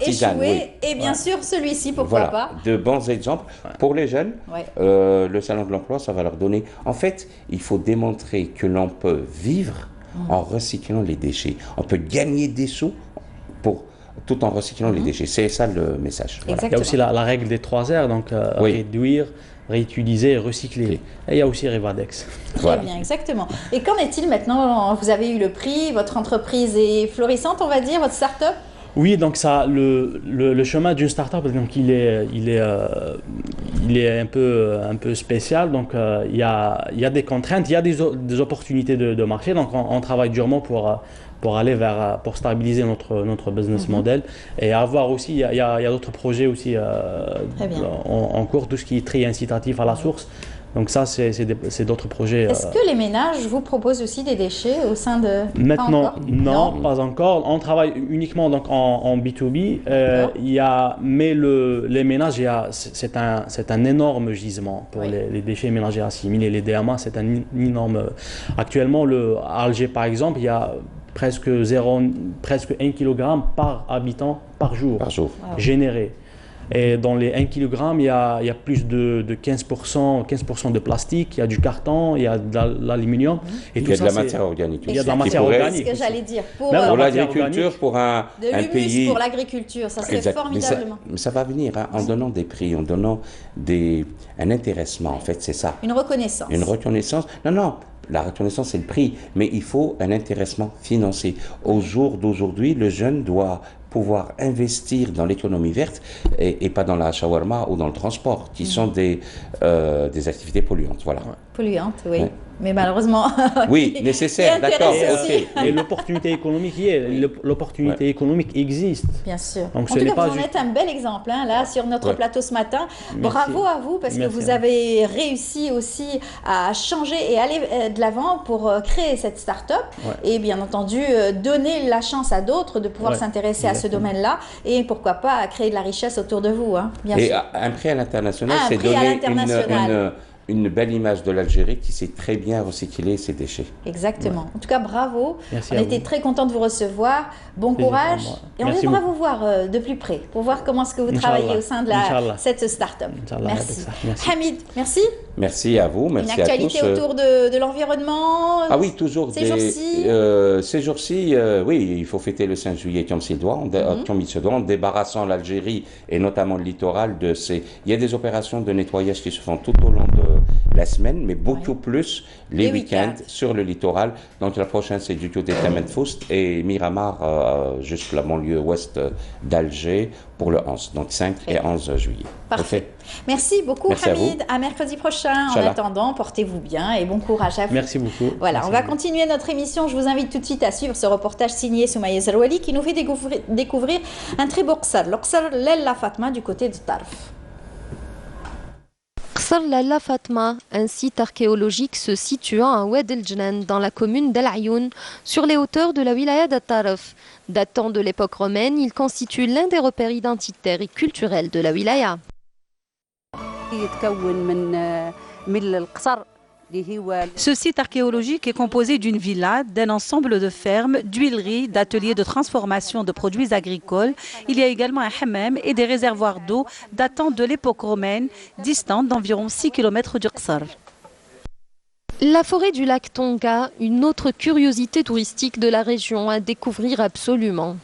A: échoués, et bien sûr celui-ci, pourquoi pas.
F: De bons exemples pour les jeunes. Le salon de l'emploi, ça va leur donner... En fait, il faut démontrer que l'on peut vivre en recyclant les déchets. On peut gagner des sous tout en recyclant les déchets. C'est ça le message.
G: Voilà. Il y a aussi la règle des 3 R, donc réduire, réutiliser et recycler. Et il y a aussi Revadex.
A: Très bien, exactement. Et qu'en est-il maintenant? Vous avez eu le prix, votre entreprise est florissante, on va dire, votre start-up?
G: Oui, donc ça, le chemin d'une start-up, donc il est un peu spécial. Donc il y a des contraintes, il y a des opportunités de marché. Donc on travaille durement pour aller pour stabiliser notre business model et avoir aussi, il y a d'autres projets aussi en cours, tout ce qui est très incitatif à la source. Donc ça, c'est d'autres projets.
A: Est-ce que les ménages vous proposent aussi des déchets au sein de...
G: Maintenant, non, pas encore. On travaille uniquement donc en B2B. Mais les ménages, c'est un énorme gisement pour les déchets ménagers assimilés. Les DMA, c'est un énorme... Actuellement, à Alger, par exemple, il y a presque 1 kg par habitant par jour. Généré. Et dans les 1 kg, il y a plus de 15% de plastique, il y a du carton, il y a de l'aluminium.
F: Il y a de la matière organique.
G: Il y a de la matière organique.
A: C'est ce que j'allais dire.
F: Pour l'agriculture, pour un pays...
A: pour l'agriculture, ça se fait formidablement.
F: Mais ça va venir, hein, en donnant des prix, en donnant un intéressement, en fait, c'est ça.
A: Une reconnaissance.
F: Une reconnaissance. Non, la reconnaissance, c'est le prix, mais il faut un intéressement financier. Au jour d'aujourd'hui, le jeune doit pouvoir investir dans l'économie verte et pas dans la shawarma ou dans le transport, qui sont des activités polluantes. Voilà.
A: Polluantes, oui. Ouais. Mais malheureusement...
F: Oui, nécessaire, d'accord.
G: Okay. Et l'opportunité économique y est. L'opportunité économique existe.
A: Bien sûr.
G: Donc,
A: en tout cas, vous en êtes un bel exemple hein, là, sur notre plateau ce matin. Merci. Bravo à vous, parce que vous avez réussi aussi à changer et aller de l'avant pour créer cette start-up et bien entendu donner la chance à d'autres de pouvoir s'intéresser à ce domaine-là et pourquoi pas à créer de la richesse autour de vous. Hein, bien sûr.
F: Un prix à l'international, c'est donner une belle image de l'Algérie qui sait très bien recycler ses déchets.
A: Exactement. En tout cas, bravo. Merci. On était très contents de vous recevoir. Bon courage. Et on viendra vous voir de plus près pour voir comment est-ce que vous travaillez au sein de cette start-up. Merci. Hamid, merci.
F: Merci à vous. Merci
A: à tous. Une actualité autour de l'environnement.
F: Ah oui, toujours. Ces jours-ci, oui, il faut fêter le 5 juillet comme il se doit, en débarrassant l'Algérie et notamment le littoral de ces... Il y a des opérations de nettoyage qui se font tout au long de la semaine, mais beaucoup plus les week-ends sur le littoral. Donc la prochaine, c'est du côté de Temendfoust et Miramar, jusqu'à la banlieue ouest d'Alger pour le 11, donc 5 et 11 juillet.
A: Parfait. Okay. Merci beaucoup, merci Hamid. À mercredi prochain. En attendant, portez-vous bien et bon courage à vous.
G: Merci beaucoup.
A: Voilà,
G: merci
A: on va continuer notre émission. Je vous invite tout de suite à suivre ce reportage signé Soumaïa Zerouali qui nous fait découvrir un très beau qsar, le qsar Lella Fatma du côté de Tarf.
H: Qsar Lalla Fatma, un site archéologique se situant à Oued El Jnan dans la commune d'El Ayoun, sur les hauteurs de la wilaya de Tarf. Datant de l'époque romaine, il constitue l'un des repères identitaires et culturels de la wilaya.
I: Ce site archéologique est composé d'une villa, d'un ensemble de fermes, d'huileries, d'ateliers de transformation de produits agricoles. Il y a également un hammam et des réservoirs d'eau datant de l'époque romaine, distantes d'environ 6 km du Qsar.
H: La forêt du lac Tonga, une autre curiosité touristique de la région à découvrir absolument.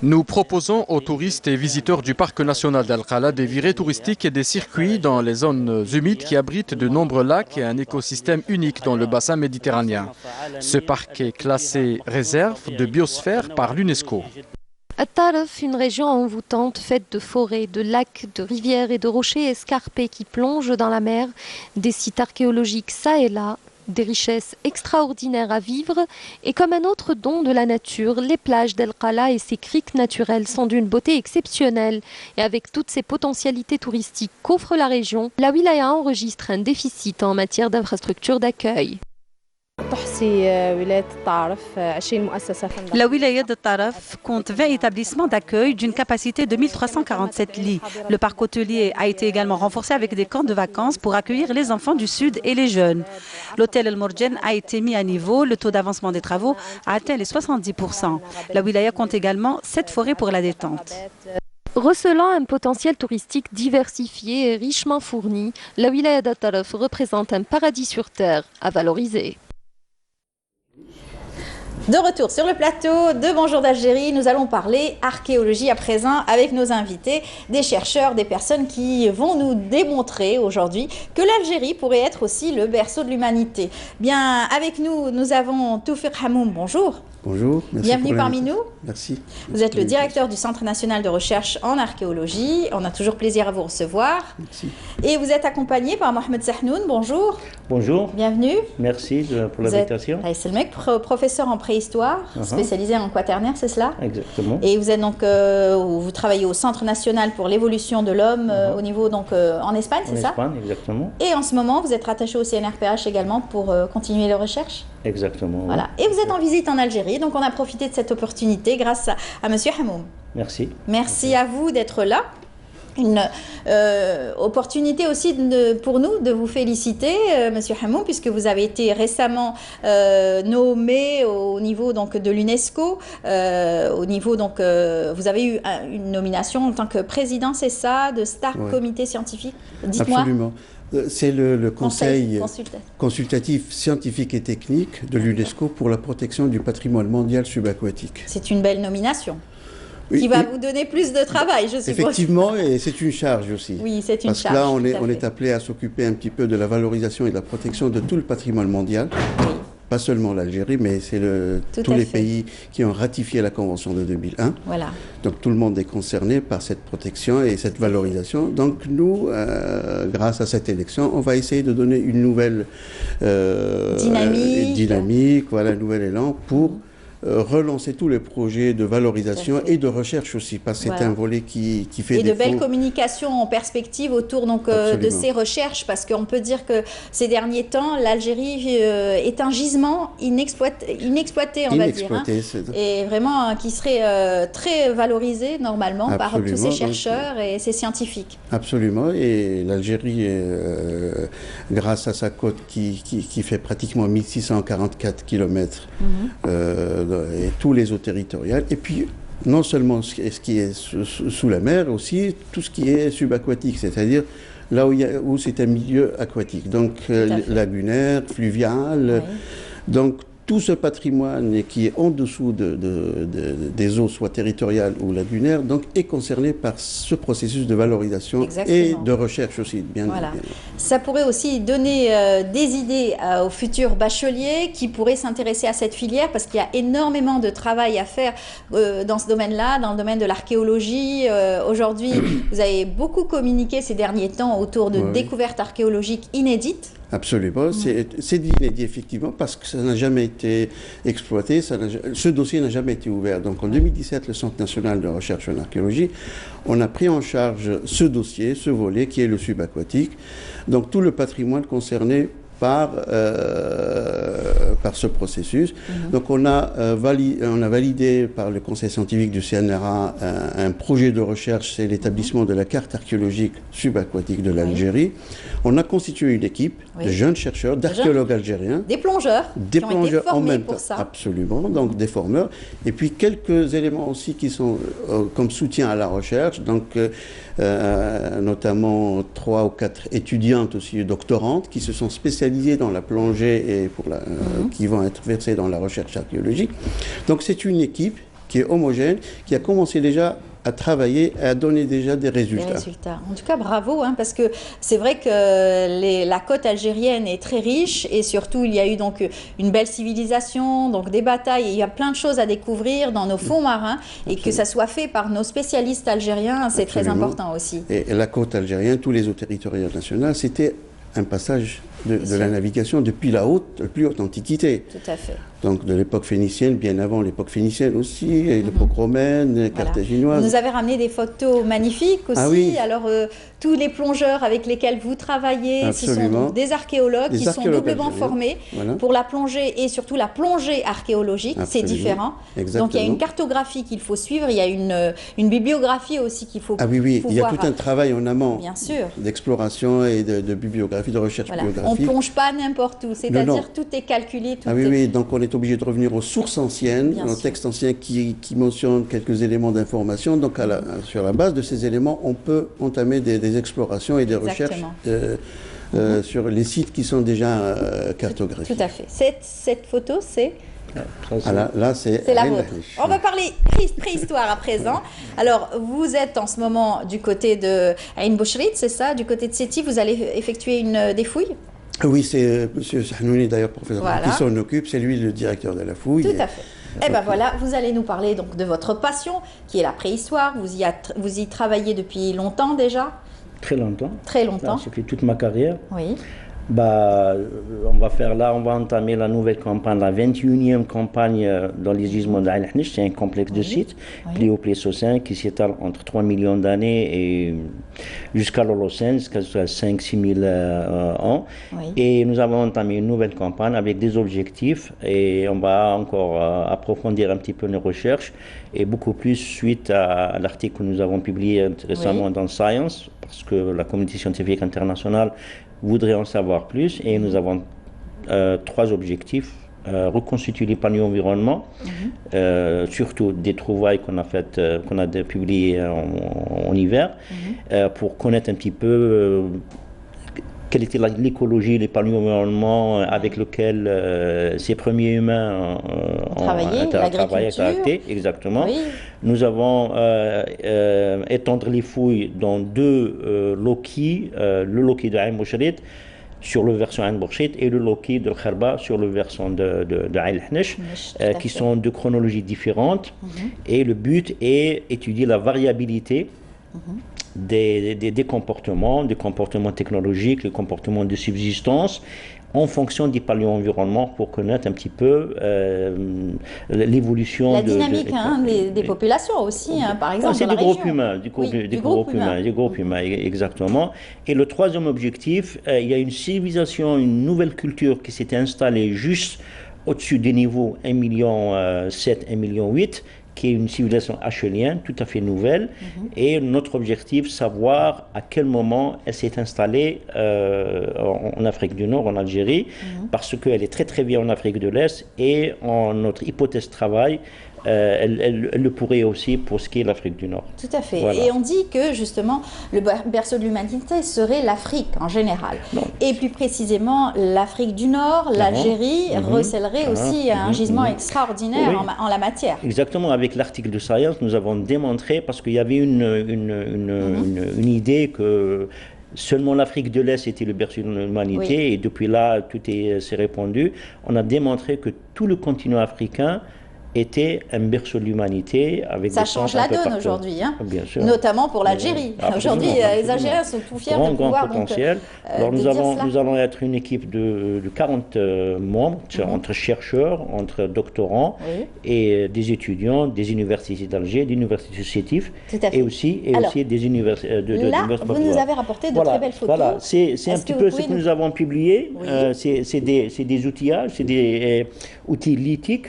J: Nous proposons aux touristes et visiteurs du parc national d'Al-Qala des virées touristiques et des circuits dans les zones humides qui abritent de nombreux lacs et un écosystème unique dans le bassin méditerranéen. Ce parc est classé réserve de biosphère par l'UNESCO.
H: Tarf, une région envoûtante faite de forêts, de lacs, de rivières et de rochers escarpés qui plongent dans la mer, des sites archéologiques ça et là, des richesses extraordinaires à vivre et comme un autre don de la nature, les plages d'El-Qala et ses criques naturelles sont d'une beauté exceptionnelle et avec toutes ces potentialités touristiques qu'offre la région, la wilaya enregistre un déficit en matière d'infrastructures d'accueil.
I: La wilaya de Tarf compte 20 établissements d'accueil d'une capacité de 1347 lits. Le parc hôtelier a été également renforcé avec des camps de vacances pour accueillir les enfants du Sud et les jeunes. L'hôtel El Morjan a été mis à niveau. Le taux d'avancement des travaux a atteint les 70%. La wilaya compte également 7 forêts pour la détente.
H: Recelant un potentiel touristique diversifié et richement fourni, la wilaya de Tarf représente un paradis sur terre à valoriser.
A: De retour sur le plateau de Bonjour d'Algérie, nous allons parler archéologie à présent avec nos invités, des chercheurs, des personnes qui vont nous démontrer aujourd'hui que l'Algérie pourrait être aussi le berceau de l'humanité. Bien, avec nous, nous avons Toufiq Hamoum, bonjour.
K: Bonjour, merci.
A: Bienvenue parmi nous.
K: Merci.
A: Vous êtes le directeur du Centre national de recherche en archéologie. On a toujours plaisir à vous recevoir.
K: Merci.
A: Et vous êtes accompagné par Mohamed Sahnoun. Bonjour.
L: Bonjour.
A: Bienvenue.
L: Merci pour l'invitation.
A: C'est le mec, professeur en préhistoire, spécialisé en quaternaire, c'est cela?
L: Exactement.
A: Et vous êtes donc, vous travaillez au Centre national pour l'évolution de l'homme au niveau donc en Espagne, c'est ça?
L: En Espagne, exactement.
A: Et en ce moment, vous êtes rattaché au CNRPH également pour continuer les recherches?
L: Exactement.
A: Voilà. Et vous êtes en visite en Algérie, donc on a profité de cette opportunité grâce à Monsieur Hamoum.
L: Merci.
A: Merci à vous d'être là. une opportunité aussi pour nous de vous féliciter, Monsieur Hamoum, puisque vous avez été récemment nommé au niveau donc de l'UNESCO, au niveau donc vous avez eu une nomination en tant que président, c'est ça, de Star Comité scientifique. Dites-moi.
K: Absolument. C'est le conseil consultatif scientifique et technique de l'UNESCO pour la protection du patrimoine mondial subaquatique.
A: C'est une belle nomination. Qui va vous donner plus de travail, je suppose.
K: Effectivement, et c'est une charge aussi.
A: Oui, c'est une charge.
K: Parce que là, on est appelé à s'occuper un petit peu de la valorisation et de la protection de tout le patrimoine mondial. Oui. Pas seulement l'Algérie, mais c'est tous les pays qui ont ratifié la Convention de 2001. Voilà. Donc tout le monde est concerné par cette protection et cette valorisation. Donc nous, grâce à cette élection, on va essayer de donner une nouvelle dynamique, voilà, un nouvel élan pour relancer tous les projets de valorisation et de recherche aussi, parce que c'est un volet qui fait
A: de belles communications en perspective autour donc, de ces recherches, parce qu'on peut dire que ces derniers temps, l'Algérie est un gisement inexploité, on va dire, hein, et vraiment qui serait très valorisé normalement par tous ces chercheurs et ces scientifiques.
K: Absolument, et l'Algérie, grâce à sa côte qui fait pratiquement 1644 km, et tous les eaux territoriales, et puis non seulement ce qui est sous la mer, aussi tout ce qui est subaquatique, c'est-à-dire là où c'est un milieu aquatique, donc lagunaire, fluvial, donc tout ce patrimoine qui est en dessous des eaux, soit territoriales ou lagunaires, donc est concerné par ce processus de valorisation et de recherche aussi. Bien.
A: Ça pourrait aussi donner des idées aux futurs bacheliers qui pourraient s'intéresser à cette filière, parce qu'il y a énormément de travail à faire dans ce domaine-là, dans le domaine de l'archéologie. Aujourd'hui, vous avez beaucoup communiqué ces derniers temps autour de découvertes archéologiques inédites.
K: Absolument, c'est inédit effectivement parce que ça n'a jamais été exploité, ce dossier n'a jamais été ouvert. Donc en 2017, le Centre national de recherche en archéologie, on a pris en charge ce dossier, ce volet qui est le subaquatique, donc tout le patrimoine concerné par ce processus. Donc on a validé par le conseil scientifique du CNRA un projet de recherche, c'est l'établissement de la carte archéologique subaquatique de l'Algérie. On a constitué une équipe de jeunes chercheurs, d'archéologues algériens.
A: Des plongeurs qui ont été formés pour ça.
K: Absolument, donc des formeurs. Et puis quelques éléments aussi qui sont comme soutien à la recherche, donc notamment 3 ou 4 étudiantes aussi, doctorantes, qui se sont spécialisées dans la plongée et qui vont être versées dans la recherche archéologique. Donc c'est une équipe qui est homogène, qui a commencé déjà à travailler et à donner déjà des résultats.
A: En tout cas, bravo, hein, parce que c'est vrai que la côte algérienne est très riche et surtout, il y a eu donc une belle civilisation, donc des batailles, et il y a plein de choses à découvrir dans nos fonds marins et que ça soit fait par nos spécialistes algériens, c'est très important aussi.
K: Et la côte algérienne, tous les eaux territoriales nationales, c'était un passage de la navigation depuis la plus haute antiquité.
A: Tout à fait.
K: Donc de l'époque phénicienne, bien avant l'époque phénicienne aussi, et l'époque romaine, carthaginoise.
A: Vous nous avez ramené des photos magnifiques aussi.
K: Ah oui.
A: Alors tous les plongeurs avec lesquels vous travaillez, ce sont donc des archéologues qui sont doublement formés pour la plongée et surtout la plongée archéologique. C'est différent.
K: Exactement.
A: Donc il y a une cartographie qu'il faut suivre, il y a une bibliographie aussi qu'il faut.
K: Ah oui, oui, il y a tout un travail en amont d'exploration et de bibliographie, de recherche bibliographique.
A: On ne plonge pas n'importe où, c'est-à-dire tout est calculé.
K: Oui, donc on est obligé de revenir aux sources anciennes, aux textes anciens qui mentionnent quelques éléments d'information. Donc sur la base de ces éléments, on peut entamer des explorations et des recherches sur les sites qui sont déjà cartographiés.
A: Tout à fait. Cette photo, c'est...
K: Là, c'est
A: la vôtre. On va parler préhistoire à présent. Alors, vous êtes en ce moment du côté de Ain Bouchrit, c'est ça? Du côté de Séti, vous allez effectuer des fouilles?
K: Oui, c'est M. Sahnouni, d'ailleurs, professeur, qui s'en occupe. C'est lui le directeur de la fouille.
A: Tout à fait. Et bien voilà, vous allez nous parler donc de votre passion, qui est la préhistoire. Vous y travaillez depuis longtemps déjà?
L: Très longtemps.
A: Très longtemps.
L: J'ai fait toute ma carrière.
A: Oui.
L: Bah, on va entamer la nouvelle campagne, la 21e campagne dans les gisements d'Aïn Hnish. C'est un complexe de sites pléistocène qui s'étale entre 3 millions d'années et jusqu'à l'Holocène, jusqu'à 5-6 000 ans. Et nous avons entamé une nouvelle campagne avec des objectifs et on va encore approfondir un petit peu nos recherches et beaucoup plus suite à l'article que nous avons publié récemment dans Science, parce que la communauté scientifique internationale voudrait en savoir plus et nous avons 3 objectifs. Reconstituer les panneaux environnement, surtout des trouvailles qu'on a publiées en hiver, pour connaître un petit peu quelle était l'écologie, les panneaux environnement avec lequel ces premiers humains ont travaillé, exactement. Nous avons étendre les fouilles dans 2 loquis, le loquis de Aïn Bouchrit sur le versant Aïn Bouchrit et le loquis de Kharba sur le versant de Aïn Hnish, qui sont 2 chronologies différentes. Et le but est étudier la variabilité des comportements technologiques, les comportements de subsistance, en fonction du paléo-environnement pour connaître un petit peu l'évolution.
A: La dynamique des populations aussi, par exemple.
L: C'est des groupes humains, des groupes humains, exactement. Et le 3e objectif, il y a une civilisation, une nouvelle culture qui s'était installée juste au-dessus des niveaux 1,7 million, 1,8 million, qui est une civilisation acheulienne, tout à fait nouvelle. Et notre objectif, savoir à quel moment elle s'est installée en Afrique du Nord, en Algérie, parce qu'elle est très très bien en Afrique de l'Est, et en notre hypothèse de travail, elle le pourrait aussi pour ce qui est l'Afrique du Nord.
A: Tout à fait. Et on dit que justement le berceau de l'humanité serait l'Afrique en général. Et plus précisément l'Afrique du Nord, l'Algérie recèlerait aussi un gisement extraordinaire en la matière.
L: Exactement. Avec l'article de Science, nous avons démontré, parce qu'il y avait une idée que seulement l'Afrique de l'Est était le berceau de l'humanité, et depuis là, tout s'est répandu. On a démontré que tout le continent africain était un berceau de l'humanité avec
A: ça change la donne aujourd'hui, notamment pour l'Algérie. Aujourd'hui, les Algériens sont tout fiers de pouvoir
L: potentiel. Alors nous allons être une équipe de 40 membres, entre chercheurs, entre doctorants et des étudiants des universités d'Alger, des universités associatives et aussi des universités
A: là, vous nous avez rapporté de très belles photos.
L: Voilà, c'est un petit peu ce que nous avons publié. C'est des outillages, c'est des outils lithiques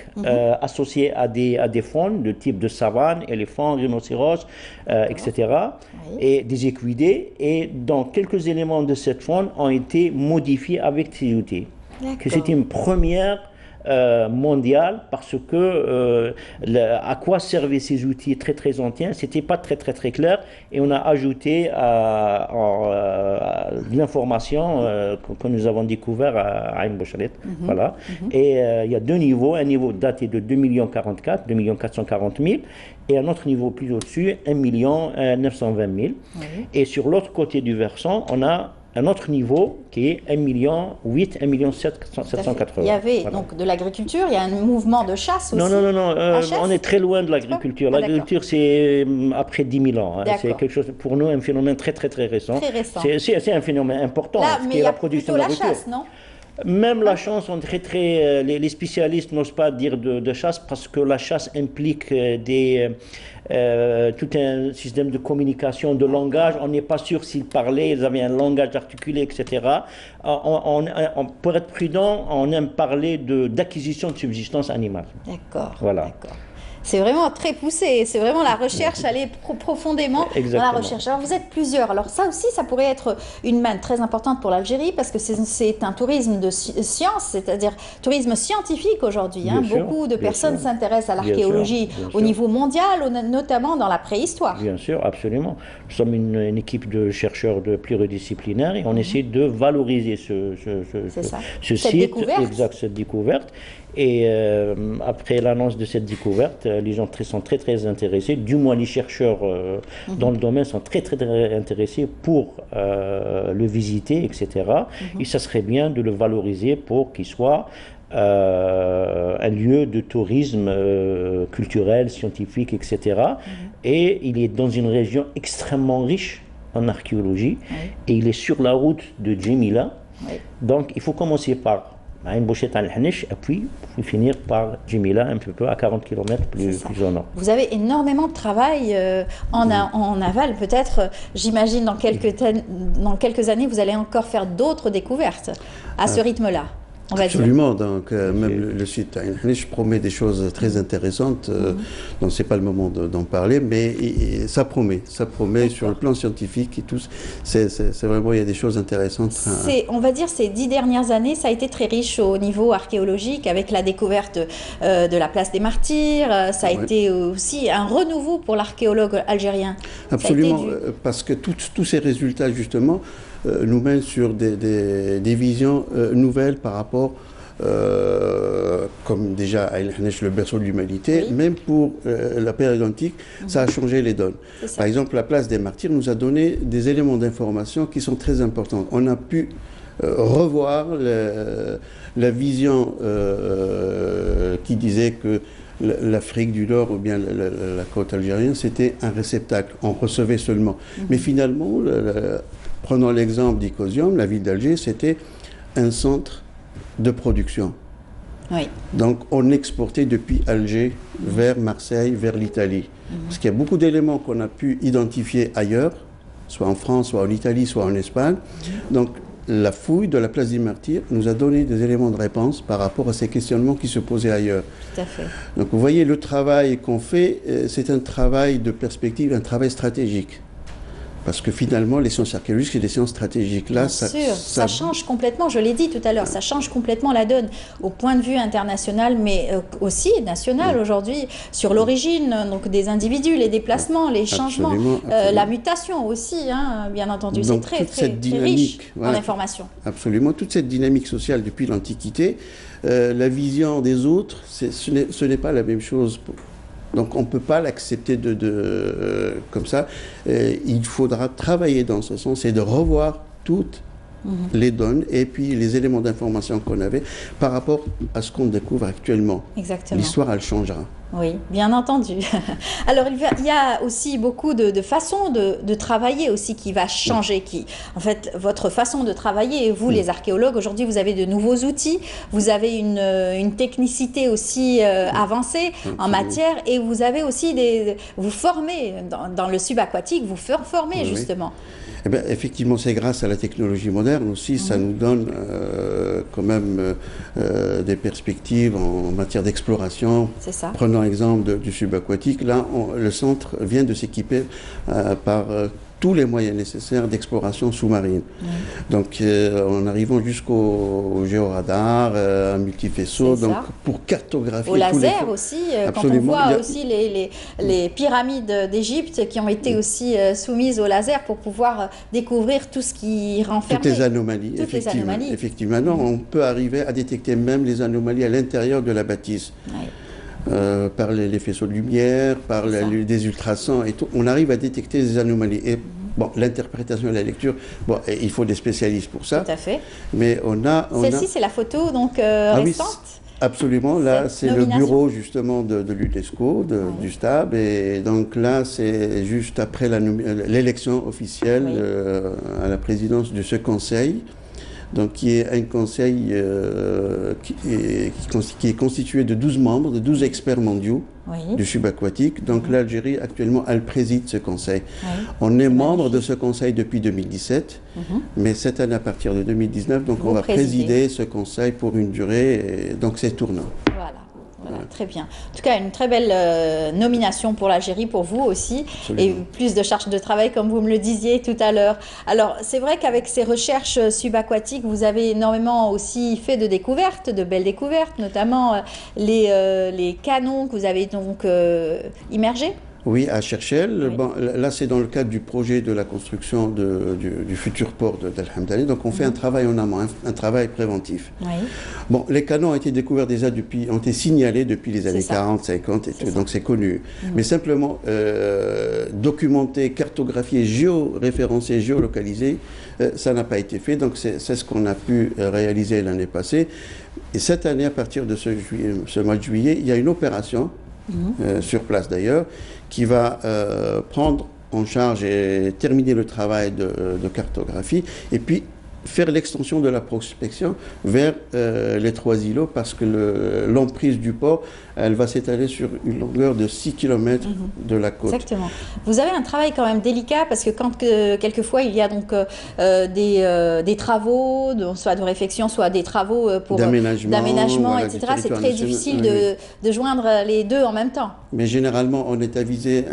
L: associés à des faunes de type de savane, éléphants, rhinocéros, etc. Et des équidés. Et donc, quelques éléments de cette faune ont été modifiés avec ces outils. C'était une première mondiale, parce que à quoi servaient ces outils très très anciens, c'était pas très clair, et on a ajouté de l'information que nous avons découvert à Aïn Bouchrit. Voilà. Et il y a 2 niveaux, un niveau daté de 2 440 000 et un autre niveau plus au-dessus, 1 920 000. Et sur l'autre côté du versant, on a un autre niveau qui est 1,8 million, 1,780 000.
A: Il y avait donc de l'agriculture, il y a un mouvement de chasse aussi.
L: Non, on est très loin de l'agriculture. L'agriculture, c'est après 10 000 ans. C'est quelque chose, pour nous, un phénomène très récent. C'est un phénomène important,
A: qui est la production de la chasse, non ?
L: Même la chasse, les spécialistes n'osent pas dire de chasse, parce que la chasse implique tout un système de communication, de langage. On n'est pas sûr s'ils parlaient, ils avaient un langage articulé, etc. Pour être prudent, on aime parler d'acquisition de subsistance animale.
A: D'accord.
L: Voilà.
A: C'est vraiment très poussé, c'est vraiment la recherche, aller profondément dans la recherche. Alors vous êtes plusieurs, alors ça aussi, ça pourrait être une manne très importante pour l'Algérie, parce que c'est un tourisme de science, c'est-à-dire tourisme scientifique aujourd'hui. Beaucoup de personnes s'intéressent à l'archéologie au niveau mondial, notamment dans la préhistoire.
L: Bien sûr, absolument. Nous sommes une équipe de chercheurs pluridisciplinaires, et on essaie de valoriser ce site, cette découverte. Et après l'annonce de cette découverte, les gens sont très intéressés, du moins les chercheurs dans le domaine sont très intéressés pour le visiter, etc. Et ça serait bien de le valoriser pour qu'il soit un lieu de tourisme culturel, scientifique, etc. Et il est dans une région extrêmement riche en archéologie, et il est sur la route de Djemila,
A: Oui.
L: Donc il faut commencer par Aïn Bouchet al-Hanish, et puis finir par Jimila, un peu à 40 km plus au nord.
A: Vous avez énormément de travail en aval, peut-être, j'imagine, dans quelques années, vous allez encore faire d'autres découvertes à ce rythme-là.
K: Absolument, donc même le site Aïn Hanish promet des choses très intéressantes, donc c'est pas le moment d'en parler, mais ça promet sur le plan scientifique et tout, c'est vraiment, il y a des choses intéressantes.
A: On va dire ces 10 dernières années, ça a été très riche au niveau archéologique avec la découverte de la place des Martyrs, ça a été aussi un renouveau pour l'archéologue algérien.
K: Absolument, parce que tous ces résultats justement nous mènent sur des visions nouvelles par rapport, comme déjà Aïn Hanish, le berceau de l'humanité, même pour la période antique, ça a changé les donnes. Par exemple, la place des Martyrs nous a donné des éléments d'information qui sont très importants. On a pu revoir la vision qui disait que l'Afrique du Nord ou bien la côte algérienne, c'était un réceptacle. On recevait seulement. Mais finalement, prenons l'exemple d'Icosium, la ville d'Alger, c'était un centre de production.
A: Oui.
K: Donc on exportait depuis Alger vers Marseille, vers l'Italie. Parce qu'il y a beaucoup d'éléments qu'on a pu identifier ailleurs, soit en France, soit en Italie, soit en Espagne. Donc la fouille de la place des Martyrs nous a donné des éléments de réponse par rapport à ces questionnements qui se posaient ailleurs.
A: Tout à fait.
K: Donc vous voyez, le travail qu'on fait, c'est un travail de perspective, un travail stratégique. Parce que finalement, les sciences archéologiques, c'est des sciences stratégiques. Là,
A: ça change complètement, je l'ai dit tout à l'heure, ça change complètement la donne au point de vue international, mais aussi national aujourd'hui, sur l'origine donc des individus, les déplacements, les changements,
K: absolument.
A: La mutation aussi, hein, bien entendu. C'est très riche en informations.
K: Absolument. Toute cette dynamique sociale depuis l'Antiquité, la vision des autres, ce n'est pas la même chose. Donc on ne peut pas l'accepter comme ça. Il faudra travailler dans ce sens et de revoir toutes les donnes et puis les éléments d'information qu'on avait par rapport à ce qu'on découvre actuellement.
A: Exactement.
K: L'histoire, elle changera.
A: Oui, bien entendu. Alors, il y a aussi beaucoup de façons de travailler aussi qui va changer. En fait, votre façon de travailler, vous les archéologues, aujourd'hui, vous avez de nouveaux outils, vous avez une technicité aussi avancée en matière et vous avez aussi vous formez dans le subaquatique, vous formez justement.
K: Eh bien, effectivement, c'est grâce à la technologie moderne aussi, ça nous donne quand même des perspectives en matière d'exploration.
A: C'est ça.
K: Prenons l'exemple du subaquatique. Là, le centre vient de s'équiper par tous les moyens nécessaires d'exploration sous-marine. Donc, en arrivant jusqu'au géoradar, un multifaisceau, donc pour cartographier
A: au laser aussi, quand on voit aussi les pyramides d'Égypte qui ont été aussi soumises au laser pour pouvoir découvrir tout ce qui renfermait.
K: Toutes les anomalies, effectivement. Non, on peut arriver à détecter même les anomalies à l'intérieur de la bâtisse. Par les faisceaux de lumière, par des ultrasons et tout, on arrive à détecter des anomalies. Et bon, l'interprétation et la lecture, bon, il faut des spécialistes pour ça.
A: Tout à fait.
K: Mais
A: celle-ci, c'est la photo donc récente.
K: Absolument, là c'est le bureau justement de l'UNESCO, du STAB, et donc là c'est juste après l'élection officielle à la présidence de ce conseil. Donc, qui est un conseil qui est constitué de 12 membres, de 12 experts mondiaux du subaquatique. Donc, l'Algérie, actuellement, elle préside ce conseil. On est membre de ce conseil depuis 2017, mais cette année, à partir de 2019, donc on va présider ce conseil pour une durée, et donc c'est tournant.
A: Voilà, très bien. En tout cas, une très belle nomination pour l'Algérie, pour vous aussi, et plus de charge de travail, comme vous me le disiez tout à l'heure. Alors, c'est vrai qu'avec ces recherches subaquatiques, vous avez énormément aussi fait de découvertes, de belles découvertes, notamment les canons que vous avez donc immergés.
K: Oui, à Cherchel. Bon, là, c'est dans le cadre du projet de la construction du futur port d'El Hamdani. Donc, on fait un travail en amont, un travail préventif. Bon, les canons ont été découverts déjà ont été signalés depuis les années 40, 50, et donc c'est connu. Mais simplement, documenter, cartographier, géoréférencer, géolocaliser, ça n'a pas été fait. Donc, c'est ce qu'on a pu réaliser l'année passée. Et cette année, à partir de ce mois de juillet, il y a une opération, sur place d'ailleurs, qui va prendre en charge et terminer le travail de cartographie et puis faire l'extension de la prospection vers les 3 îlots parce que l'emprise du port, elle va s'étaler sur une longueur de 6 km de la côte.
A: Exactement. Vous avez un travail quand même délicat parce que quand quelquefois il y a donc des travaux, soit de réflexion, soit des travaux pour d'aménagement, voilà, etc. C'est très difficile de joindre les deux en même temps.
K: Mais généralement, on est avisé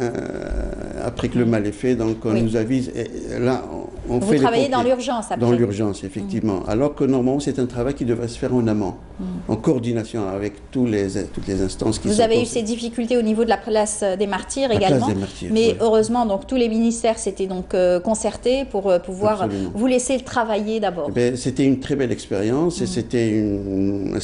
K: après que le mal est fait, donc on nous avise. Et là,
A: vous travaillez dans l'urgence après.
K: Dans l'urgence, effectivement. Alors que normalement, c'est un travail qui devrait se faire en amont, en coordination avec toutes les instances qui sont...
A: Vous avez eu ces difficultés au niveau de la place des Martyrs également, mais heureusement, donc tous les ministères s'étaient donc concertés pour pouvoir vous laisser travailler d'abord.
K: C'était une très belle expérience et c'était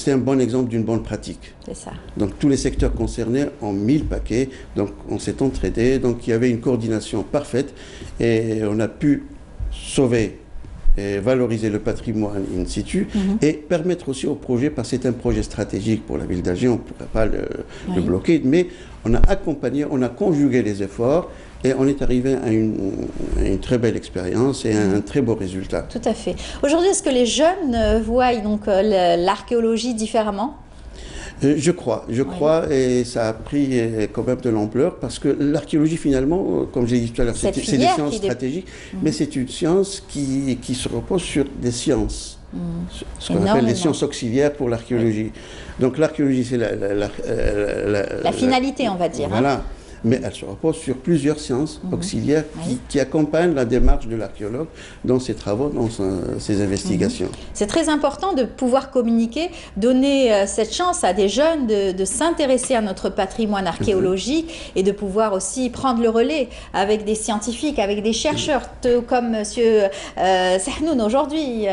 K: un bon exemple d'une bonne pratique.
A: C'est ça.
K: Donc tous les secteurs concernés ont mis le paquet, donc on s'est entraidés, donc il y avait une coordination parfaite et on a pu sauver et valoriser le patrimoine in situ et permettre aussi au projet, parce que c'est un projet stratégique pour la ville d'Alger, on ne pourrait pas le bloquer, mais on a accompagné, on a conjugué les efforts et on est arrivé à une très belle expérience et à un très beau résultat.
A: Tout à fait. Aujourd'hui, est-ce que les jeunes voient donc l'archéologie différemment ?
K: Je crois, et ça a pris quand même de l'ampleur parce que l'archéologie finalement, comme j'ai dit tout à l'heure, c'est des sciences stratégiques, mais c'est une science qui se repose sur des sciences, ce qu'on appelle les sciences auxiliaires pour l'archéologie. Donc l'archéologie, c'est
A: la finalité, on va dire.
K: Voilà. Mais elle se repose sur plusieurs sciences auxiliaires qui accompagnent la démarche de l'archéologue dans ses travaux, dans ses investigations.
A: C'est très important de pouvoir communiquer, donner cette chance à des jeunes de s'intéresser à notre patrimoine archéologique et de pouvoir aussi prendre le relais avec des scientifiques, avec des chercheurs comme Monsieur Sahnoun aujourd'hui.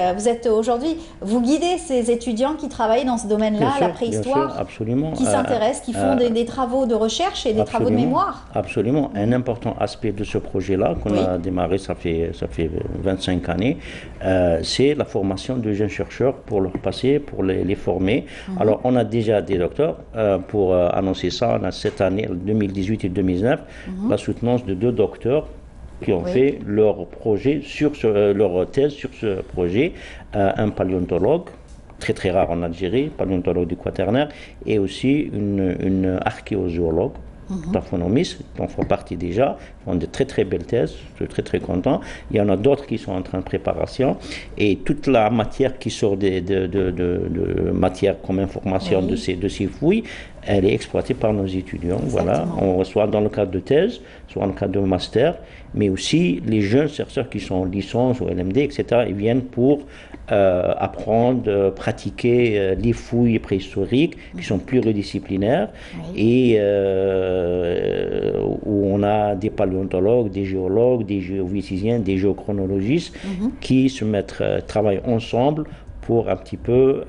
A: Vous guidez ces étudiants qui travaillent dans ce domaine-là, la préhistoire, qui s'intéressent, qui font des travaux de recherche et des travaux de mémoire.
L: Absolument. Un important aspect de ce projet-là, qu'on a démarré, ça fait 25 années, c'est la formation de jeunes chercheurs pour leur passer, pour les former. Alors, on a déjà des docteurs pour annoncer ça. On a cette année, 2018 et 2019, la soutenance de 2 docteurs qui ont fait leur projet, leur thèse sur ce projet, un paléontologue, très très rare en Algérie, paléontologue du Quaternaire, et aussi une archéozoologue, taphonomistes, dont font partie déjà, font de très très belles thèses, je suis très très content. Il y en a d'autres qui sont en train de préparation, et toute la matière qui sort de matière comme information de ces fouilles, elle est exploitée par nos étudiants. Voilà, on reçoit dans le cadre de thèse, soit dans le cadre de master, mais aussi les jeunes chercheurs qui sont en licence ou LMD, etc., ils viennent pour apprendre, pratiquer les fouilles préhistoriques qui sont pluridisciplinaires et où on a des paléontologues, des géologues, des géophysiciens, des géochronologistes qui se travaillent ensemble pour un petit peu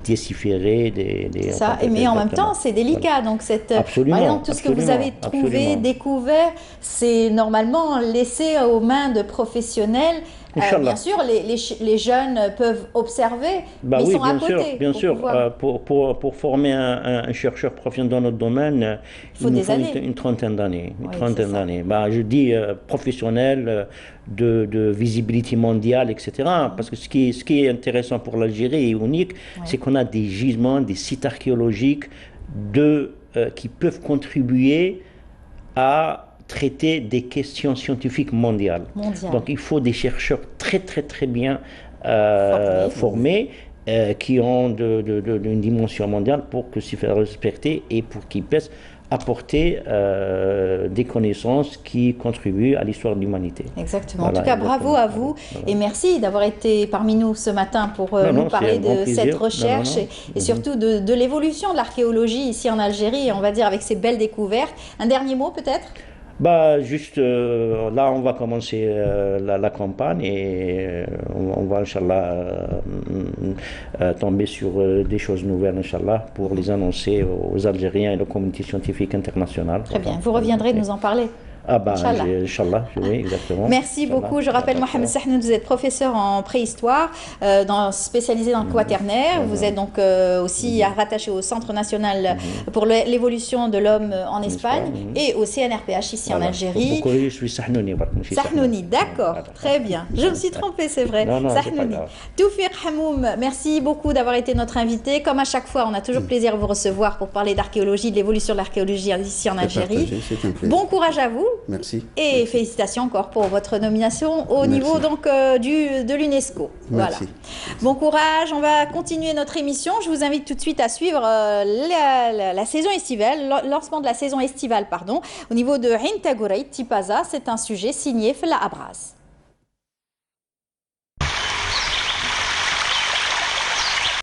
L: déchiffrer des...
A: Ça, mais en même temps, c'est délicat. Donc, par exemple, tout ce que vous avez trouvé, découvert, c'est normalement laissé aux mains de professionnels. Bien sûr, les jeunes peuvent observer, mais ils sont à côté.
L: Bien sûr. Pour former un chercheur professionnel dans notre domaine, il nous faut une trentaine d'années. Je dis professionnel, de visibilité mondiale, etc. Parce que ce qui est intéressant pour l'Algérie et unique, c'est qu'on a des gisements, des sites archéologiques qui peuvent contribuer à traiter des questions scientifiques mondiales. Donc il faut des chercheurs très très très bien formés qui ont une dimension mondiale pour que s'y faire respecter et pour qu'ils puissent apporter des connaissances qui contribuent à l'histoire de l'humanité.
A: Exactement. En tout cas, bravo à vous et merci d'avoir été parmi nous ce matin pour nous parler de cette recherche et surtout de l'évolution de l'archéologie ici en Algérie, on va dire avec ces belles découvertes. Un dernier mot peut-être ?
L: Juste là, on va commencer la campagne et on va, Inch'Allah, tomber sur des choses nouvelles, Inch'Allah, pour les annoncer aux Algériens et aux communautés scientifiques internationales.
A: Très bien. Vous reviendrez nous en parler.
L: Ah bah, Inch'Allah, oui, exactement.
A: Merci beaucoup. Je rappelle, Mohamed Sahnoun, vous êtes professeur en préhistoire, spécialisé dans le quaternaire. Vous êtes donc aussi rattaché au Centre national pour l'évolution de l'homme en Espagne et au CNRPH ici en Algérie.
L: Je suis Sahnouni.
A: Sahnouni, d'accord, très bien. Je me suis trompée, c'est vrai. Sahnouni. Toufiq Hamoum, merci beaucoup d'avoir été notre invité. Comme à chaque fois, on a toujours plaisir à vous recevoir pour parler d'archéologie, de l'évolution de l'archéologie ici en Algérie. Bon courage à vous.
K: Merci.
A: Et félicitations encore pour votre nomination au niveau donc de l'UNESCO. Voilà. Bon courage. On va continuer notre émission. Je vous invite tout de suite à suivre la saison estivale, le lancement de la saison estivale, pardon, au niveau de Ain Tagoureit, Tipaza. C'est un sujet signé Fela Abraz.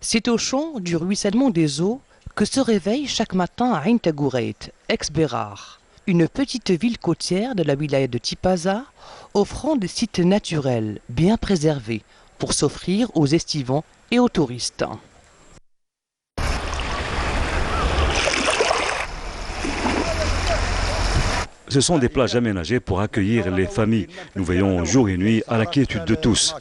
M: C'est au champ du ruissellement des eaux que se réveille chaque matin à Ain Tagoureit, ex-Berar, une petite ville côtière de la wilaya de Tipaza, offrant des sites naturels bien préservés pour s'offrir aux estivants et aux touristes.
N: Ce sont des plages aménagées pour accueillir les familles. Nous veillons jour et nuit à la quiétude de tous.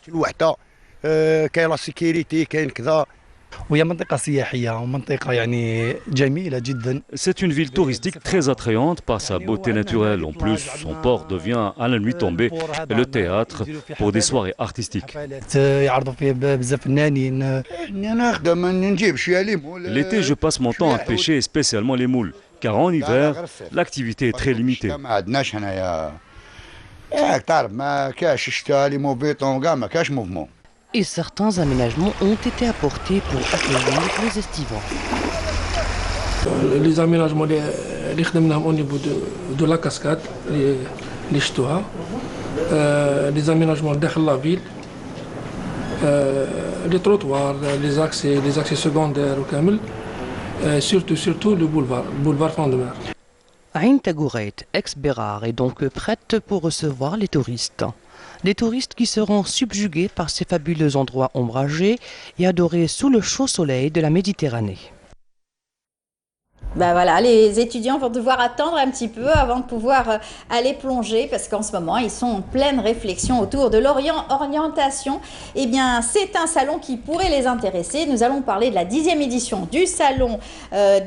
N: C'est une ville touristique très attrayante par sa beauté naturelle. En plus, son port devient à la nuit tombée le théâtre pour des soirées artistiques. L'été, je passe mon temps à pêcher, spécialement les moules, car en hiver, l'activité est très limitée.
M: Et certains aménagements ont été apportés pour accueillir les estivants.
O: Les aménagements au niveau de la cascade, les ch'tois, les aménagements de la ville, les trottoirs, les accès secondaires au Kamel, surtout le boulevard Front de Mer.
M: Ain Tagoureit, ex-Berar, est donc prête pour recevoir les touristes. Des touristes qui seront subjugués par ces fabuleux endroits ombragés et adorés sous le chaud soleil de la Méditerranée.
A: Ben voilà, les étudiants vont devoir attendre un petit peu avant de pouvoir aller plonger parce qu'en ce moment, ils sont en pleine réflexion autour de l'orientation. Eh bien, c'est un salon qui pourrait les intéresser. Nous allons parler de la 10e édition du salon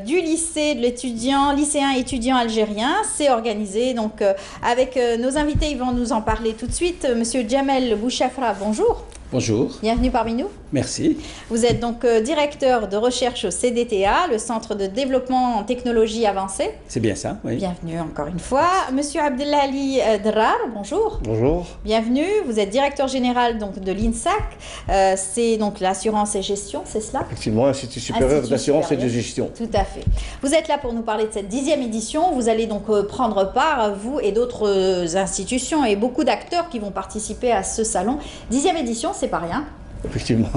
A: du lycée de lycéen étudiant algérien. C'est organisé donc avec nos invités. Ils vont nous en parler tout de suite. Monsieur Djamel Bouchafra, bonjour.
P: Bonjour.
A: Bienvenue parmi nous.
P: Merci.
A: Vous êtes donc directeur de recherche au CDTA, le Centre de développement en technologie avancée.
P: C'est bien ça, oui.
A: Bienvenue encore une fois. Monsieur Abdelali Drar, bonjour.
Q: Bonjour.
A: Bienvenue. Vous êtes directeur général donc, de l'INSAC. C'est donc l'assurance et gestion, c'est cela?
Q: Effectivement, Institut supérieur d'assurance et de gestion.
A: Tout à fait. Vous êtes là pour nous parler de cette 10e édition. Vous allez donc prendre part, vous et d'autres institutions et beaucoup d'acteurs qui vont participer à ce salon. 10e édition, c'est pas rien.
Q: Effectivement.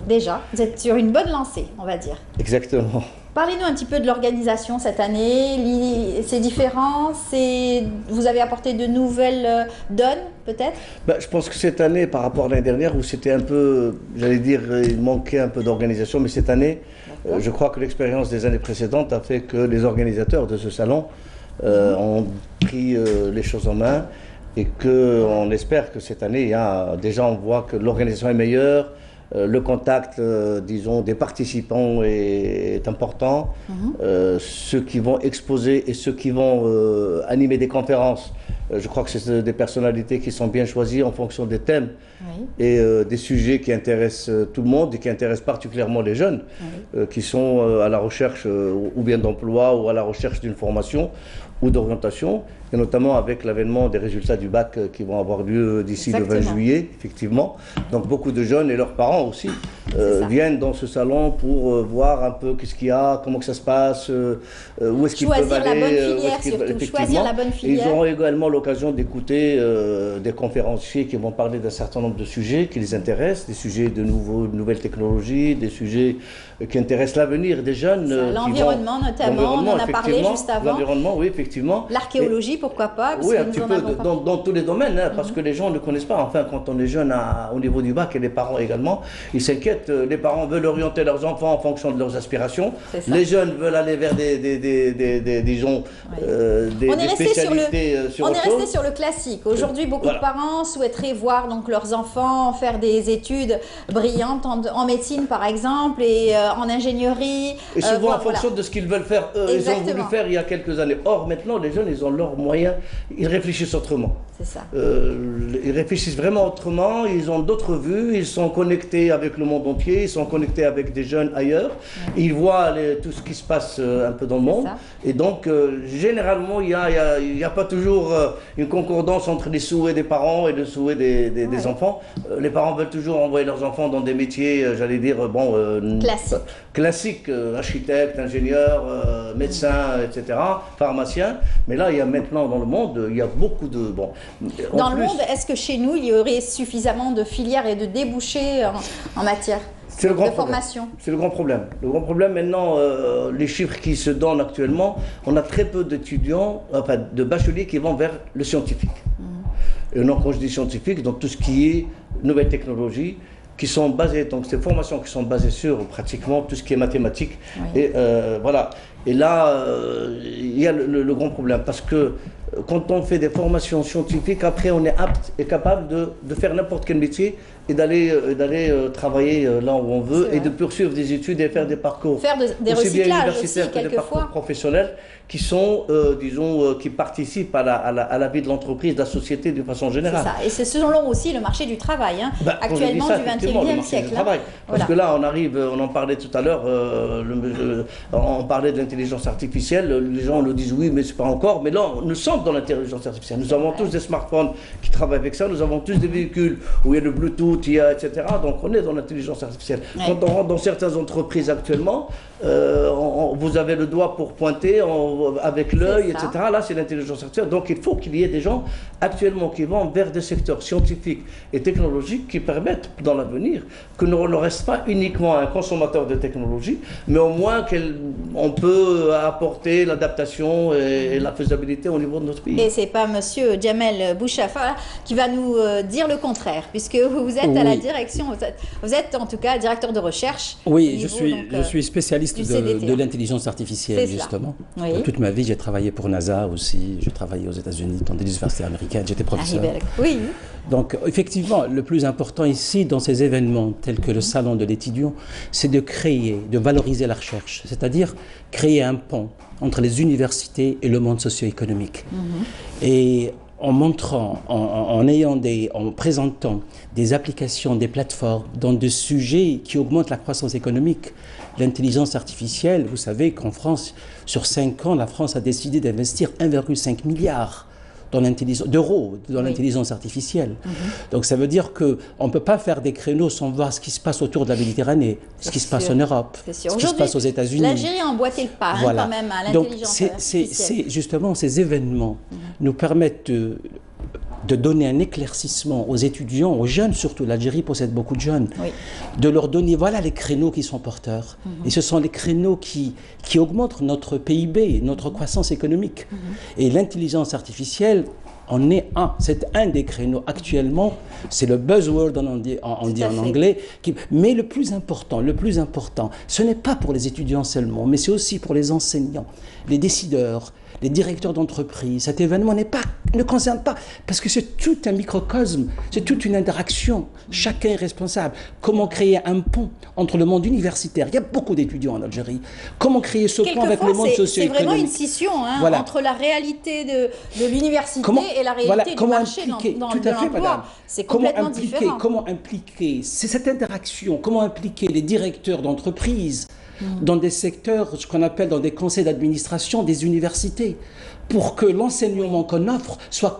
A: Déjà, vous êtes sur une bonne lancée, on va dire.
Q: Exactement.
A: Parlez-nous un petit peu de l'organisation cette année. C'est différent, vous avez apporté de nouvelles donnes, peut-être?
Q: Je pense que cette année, par rapport à l'année dernière, où c'était un peu, j'allais dire, il manquait un peu d'organisation, mais cette année, je crois que l'expérience des années précédentes a fait que les organisateurs de ce salon ont pris les choses en main. Et qu'on espère que cette année, déjà on voit que l'organisation est meilleure, le contact, disons, des participants est important. Ceux qui vont exposer et ceux qui vont animer des conférences, je crois que c'est des personnalités qui sont bien choisies en fonction des thèmes et des sujets qui intéressent tout le monde et qui intéressent particulièrement les jeunes qui sont à la recherche ou bien d'emploi ou à la recherche d'une formation ou d'orientation, et notamment avec l'avènement des résultats du bac qui vont avoir lieu d'ici le 20 juillet, effectivement. Donc beaucoup de jeunes et leurs parents aussi viennent dans ce salon pour voir un peu qu'est-ce qu'il y a, comment que ça se passe, où est-ce qu'ils peuvent aller.
A: Choisir la bonne filière.
Q: Ils auront également l'occasion d'écouter des conférenciers qui vont parler d'un certain nombre de sujets qui les intéressent, des sujets de nouvelles technologies, des sujets qui intéressent l'avenir des jeunes.
A: L'environnement notamment, on en a parlé juste avant.
Q: L'environnement, oui, effectivement.
A: L'archéologie, pourquoi pas?
Q: Oui, un petit peu dans tous les domaines, parce que les gens ne connaissent pas. Enfin, quand on est jeune au niveau du bac et les parents également, ils s'inquiètent fait, les parents veulent orienter leurs enfants en fonction de leurs aspirations. Les jeunes veulent aller vers disons, des spécialités
A: on est resté sur le classique. Aujourd'hui, beaucoup de parents souhaiteraient voir donc leurs enfants faire des études brillantes en médecine, par exemple, et en ingénierie.
Q: Et souvent en fonction de ce qu'ils veulent faire. Ils ont voulu faire il y a quelques années. Or, maintenant, les jeunes, ils ont leurs moyens. Ils réfléchissent autrement.
A: C'est ça.
Q: Ils réfléchissent vraiment autrement. Ils ont d'autres vues. Ils sont connectés avec le monde entier. Ils sont connectés avec des jeunes ailleurs. Ils voient tout ce qui se passe un peu dans le monde. Et donc, généralement, il n'y a pas toujours une concordance entre les souhaits des parents et les souhaits des enfants. Les parents veulent toujours envoyer leurs enfants dans des métiers, j'allais dire, classiques, architecte, ingénieur, médecin, etc., pharmacien. Mais là, il y a maintenant dans le monde, il y a beaucoup de...
A: Dans le monde, est-ce que chez nous, il y aurait suffisamment de filières et de débouchés en matière de formation?
Q: C'est le grand problème. Le grand problème maintenant, les chiffres qui se donnent actuellement, on a très peu d'étudiants, enfin de bacheliers qui vont vers le scientifique. Et donc quand je dis scientifique, donc tout ce qui est nouvelles technologies, qui sont basées, donc ces formations qui sont basées sur pratiquement tout ce qui est mathématiques. Et voilà. Et là, il y a le grand problème, parce que quand on fait des formations scientifiques, après on est apte et capable de faire n'importe quel métier et d'aller travailler là où on veut et de poursuivre des études et faire des parcours.
A: Faire des recyclages aussi,
Q: que des parcours professionnels qui sont, disons, qui participent à la vie de l'entreprise, de la société d'une façon générale.
A: C'est ça. Et c'est selon aussi le marché du travail, hein, actuellement du XXIe siècle.
Q: Parce que là, on arrive, on en parlait tout à l'heure, on parlait de l'intelligence artificielle, les gens nous disent oui, mais c'est pas encore. Mais là, nous sommes dans l'intelligence artificielle. Nous avons tous des smartphones qui travaillent avec ça, nous avons tous des véhicules où il y a le Bluetooth, il y a, etc. Donc on est dans l'intelligence artificielle. Quand on rentre dans certaines entreprises actuellement, vous avez le doigt pour pointer avec l'œil, etc. Là, c'est l'intelligence artificielle. Donc il faut qu'il y ait des gens actuellement qui vont vers des secteurs scientifiques et technologiques qui permettent dans l'avenir que nous ne reste pas uniquement un consommateur de technologie, mais au moins qu'on peut apporter l'adaptation et la faisabilité au niveau de notre pays.
A: Et c'est pas monsieur Djamel Bouchafa qui va nous dire le contraire, puisque vous êtes à la direction, vous êtes en tout cas directeur de recherche.
P: Oui, je suis spécialiste de l'intelligence artificielle, justement. Oui. Toute ma vie, j'ai travaillé pour NASA aussi, j'ai travaillé aux États-Unis, dans des universités américaines, j'étais professeur.
A: Oui.
P: Donc, effectivement, le plus important ici, dans ces événements tels que le salon de l'étudiant, c'est de créer, de valoriser la recherche, c'est-à-dire créer un pont entre les universités et le monde socio-économique. Et en montrant, en présentant des applications, des plateformes dans des sujets qui augmentent la croissance économique. L'intelligence artificielle, vous savez qu'en France, sur 5 ans, la France a décidé d'investir 1,5 milliard d'euros dans l'intelligence artificielle. Donc ça veut dire qu'on ne peut pas faire des créneaux sans voir ce qui se passe autour de la Méditerranée, ce qui se passe en Europe, ce qui se passe aux États-Unis.
A: L'Algérie a emboîté le pas quand même à l'intelligence artificielle.
P: Donc justement, ces événements nous permettent de donner un éclaircissement aux étudiants, aux jeunes surtout, l'Algérie possède beaucoup de jeunes, de leur donner, voilà les créneaux qui sont porteurs. Et ce sont les créneaux qui augmentent notre PIB, notre croissance économique. Et l'intelligence artificielle en est c'est un des créneaux actuellement, c'est le buzzword on dit en anglais, mais le plus important, ce n'est pas pour les étudiants seulement, mais c'est aussi pour les enseignants, les décideurs, les directeurs d'entreprise. Cet événement ne concerne pas, parce que c'est tout un microcosme, c'est toute une interaction. Chacun est responsable. Comment créer un pont entre le monde universitaire? Il y a beaucoup d'étudiants en Algérie. Comment créer ce pont avec le monde socio-économique?
A: C'est vraiment une scission entre la réalité de l'université et la réalité du marché de l'emploi. C'est complètement différent.
P: Comment impliquer, c'est cette interaction, comment impliquer les directeurs d'entreprise dans des secteurs, ce qu'on appelle dans des conseils d'administration des universités, pour que l'enseignement qu'on offre soit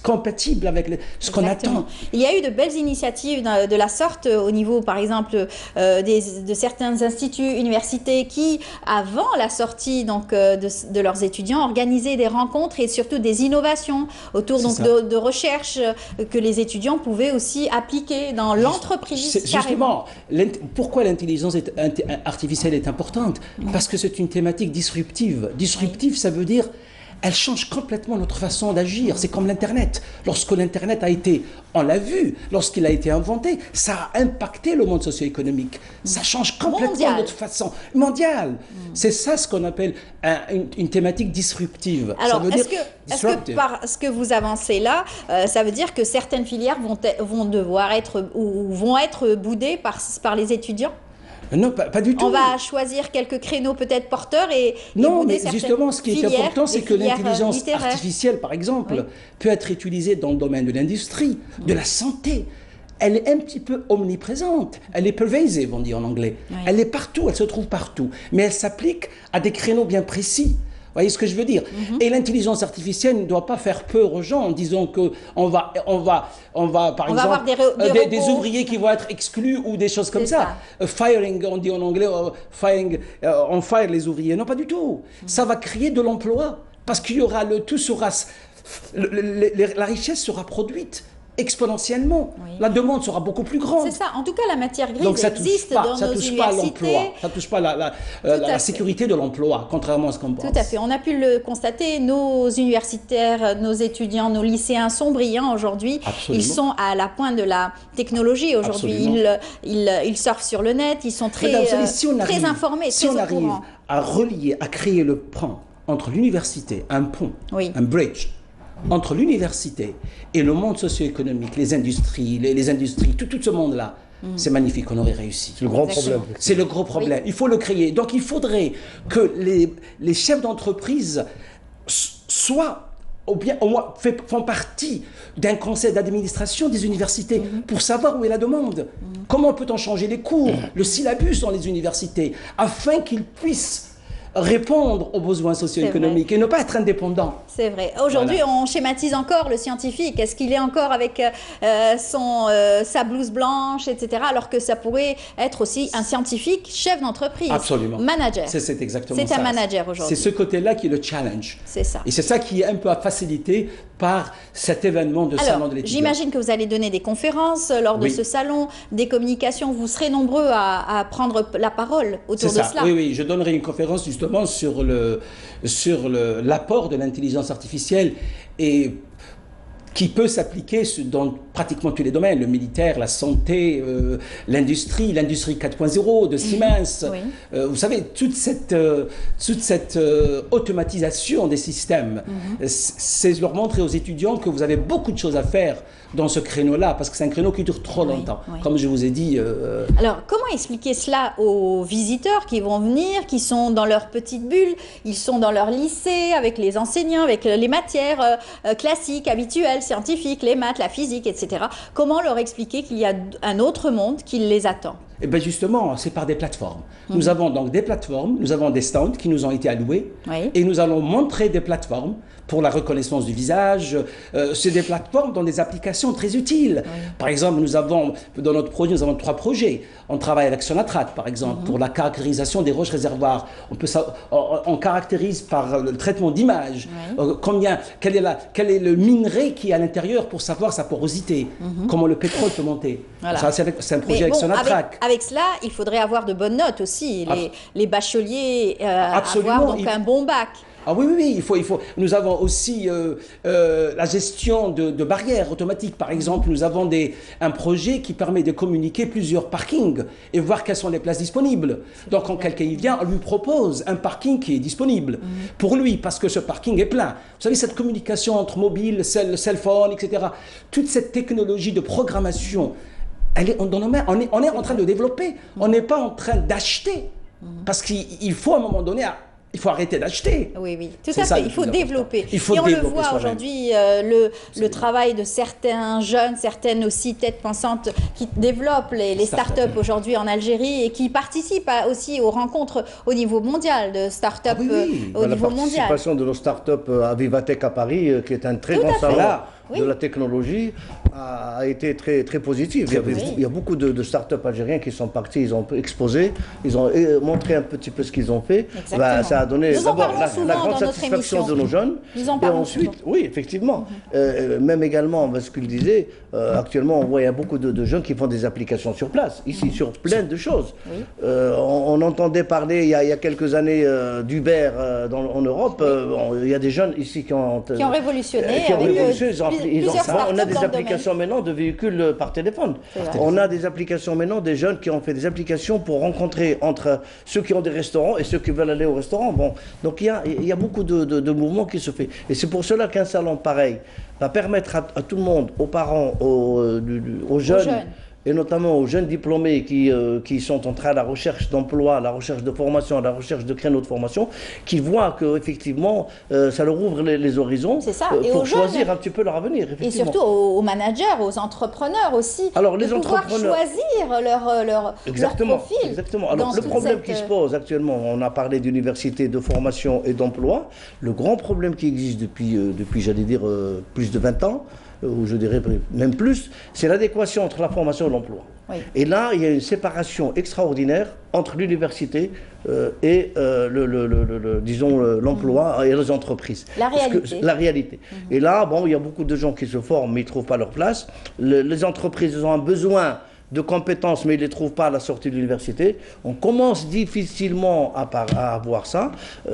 P: compatible avec ce qu'on attend.
A: Il y a eu de belles initiatives de la sorte au niveau, par exemple, de certains instituts, universités qui, avant la sortie de leurs étudiants, organisaient des rencontres et surtout des innovations autour de recherche que les étudiants pouvaient aussi appliquer dans l'entreprise.
P: Justement, pourquoi l'intelligence artificielle est importante? Parce que c'est une thématique disruptive. Disruptive, ça veut dire elle change complètement notre façon d'agir. C'est comme l'Internet. Lorsque l'Internet a été, on l'a vu, lorsqu'il a été inventé, ça a impacté le monde socio-économique. Ça change complètement notre façon mondiale. C'est ça ce qu'on appelle une thématique disruptive.
A: Alors, est-ce que par ce que vous avancez là, ça veut dire que certaines filières vont devoir être ou vont être boudées par les étudiants?
P: Non, pas du tout.
A: On va choisir quelques créneaux peut-être porteurs et
P: non, mais justement, ce qui est important, c'est que l'intelligence artificielle, par exemple, peut être utilisée dans le domaine de l'industrie, de la santé. Elle est un petit peu omniprésente. Elle est pervasive, on dit en anglais. Oui. Elle est partout, elle se trouve partout. Mais elle s'applique à des créneaux bien précis. Vous voyez ce que je veux dire? Et l'intelligence artificielle ne doit pas faire peur aux gens en disant qu'on va, par exemple, des ouvriers qui vont être exclus ou des choses comme ça. Firing, on dit en anglais, on fire les ouvriers. Non, pas du tout. Ça va créer de l'emploi parce qu'il y aura la richesse sera produite exponentiellement. Oui. La demande sera beaucoup plus grande.
A: C'est ça. En tout cas, la matière grise existe dans nos universités.
P: Ça ne touche pas la sécurité de l'emploi, contrairement à ce qu'on pense.
A: Tout à fait. On a pu le constater. Nos universitaires, nos étudiants, nos lycéens sont brillants aujourd'hui. Ils sont à la pointe de la technologie aujourd'hui. Ils surfent sur le net. Ils sont très informés,
P: si
A: très
P: on arrive à relier, à créer le pont entre l'université, un pont, un bridge, entre l'université et le monde socio-économique, les industries, tout ce monde-là, c'est magnifique, on aurait réussi.
B: C'est le gros problème.
P: C'est le gros problème. Oui. Il faut le créer. Donc il faudrait que les chefs d'entreprise soient, ou bien au moins font partie d'un conseil d'administration des universités pour savoir où est la demande. Comment peut-on changer les cours, le syllabus dans les universités, afin qu'ils puissent répondre aux besoins socio-économiques et ne pas être indépendant.
A: C'est vrai. Aujourd'hui, on schématise encore le scientifique. Est-ce qu'il est encore avec sa blouse blanche, etc. Alors que ça pourrait être aussi un scientifique chef d'entreprise.
P: Absolument.
A: Manager.
P: C'est exactement ça.
A: C'est un manager aujourd'hui.
P: C'est ce côté-là qui est le challenge.
A: C'est ça.
P: Et c'est ça qui est un peu facilité par cet événement de salon de l'étudiant.
A: J'imagine que vous allez donner des conférences lors de ce salon, des communications. Vous serez nombreux à prendre la parole autour de cela.
P: Oui, je donnerai une conférence justement sur l'apport de l'intelligence artificielle et qui peut s'appliquer dans pratiquement tous les domaines, le militaire, la santé, l'industrie 4.0 de Siemens. Vous savez, toute cette automatisation des systèmes, c'est leur montrer aux étudiants que vous avez beaucoup de choses à faire dans ce créneau-là, parce que c'est un créneau qui dure trop longtemps, comme je vous ai dit.
A: Alors, comment expliquer cela aux visiteurs qui vont venir, qui sont dans leur petite bulle, ils sont dans leur lycée, avec les enseignants, avec les matières classiques, habituelles, scientifiques, les maths, la physique, etc. Comment leur expliquer qu'il y a un autre monde qui les attend?
P: Eh bien justement, c'est par des plateformes. Nous avons donc des plateformes, nous avons des stands qui nous ont été alloués et nous allons montrer des plateformes pour la reconnaissance du visage. C'est des plateformes dans des applications très utiles. Par exemple, nous avons, dans notre projet, nous avons 3 projets. On travaille avec Sonatrat, par exemple, pour la caractérisation des roches réservoirs. On caractérise par le traitement d'image quel est le minerai qui est à l'intérieur pour savoir sa porosité, comment le pétrole peut monter. Voilà. C'est un projet avec Sonatrat.
A: Avec cela, il faudrait avoir de bonnes notes aussi. Les bacheliers avoir donc un bon bac.
P: Ah oui, il faut. Nous avons aussi la gestion de barrières automatiques. Par exemple, nous avons un projet qui permet de communiquer plusieurs parkings et voir quelles sont les places disponibles. Donc, quand quelqu'un y vient, on lui propose un parking qui est disponible pour lui, parce que ce parking est plein. Vous savez, cette communication entre mobile, cell phone, etc. Toute cette technologie de programmation, on est en train de développer. On n'est pas en train d'acheter. Parce qu'il faut à un moment donné... Il faut arrêter d'acheter.
A: Oui, tout à fait. Il faut développer. Et on le voit aujourd'hui, le travail de certains jeunes, certaines aussi têtes pensantes qui développent les start-up aujourd'hui en Algérie et qui participent aussi aux rencontres au niveau mondial de start-up au niveau mondial.
Q: La participation de nos start-up à Vivatech à Paris, qui est un très grand salon
K: de la technologie a été très, très positive. Il y a beaucoup de start-up algériens qui sont partis, ils ont exposé, ils ont montré un petit peu ce qu'ils ont fait. Bah, ça a donné d'abord la grande satisfaction de nos jeunes. Et ensuite, oui, effectivement, même également, ce qu'il disait, actuellement, on voit il y a beaucoup de jeunes qui font des applications sur place, ici, sur plein de choses. On entendait parler il y a quelques années d'Uber en Europe. Il y a des jeunes ici qui ont
A: révolutionné.
K: On a des applications maintenant de véhicules par téléphone. On a des applications maintenant des jeunes qui ont fait des applications pour rencontrer entre ceux qui ont des restaurants et ceux qui veulent aller au restaurant. Bon, donc il y a beaucoup de mouvements qui se font. Et c'est pour cela qu'un salon pareil va permettre à tout le monde, aux parents, aux jeunes, et notamment aux jeunes diplômés qui sont en train de la recherche d'emploi, la recherche de formation, la recherche de créneaux de formation, qui voient qu'effectivement, ça leur ouvre les horizons pour choisir un petit peu leur avenir.
A: Et surtout aux managers, aux entrepreneurs aussi,
K: alors, les
A: pouvoir choisir leur profil.
K: Exactement. Alors, le problème qui se pose actuellement, on a parlé d'université, de formation et d'emploi. Le grand problème qui existe depuis j'allais dire, plus de 20 ans, ou je dirais même plus, c'est l'adéquation entre la formation et l'emploi. Et là, il y a une séparation extraordinaire entre l'université et l'emploi et les entreprises. La réalité. Et là, bon, il y a beaucoup de gens qui se forment, mais ils ne trouvent pas leur place. Les entreprises ont un besoin de compétences, mais ils ne les trouvent pas à la sortie de l'université. On commence difficilement à avoir ça.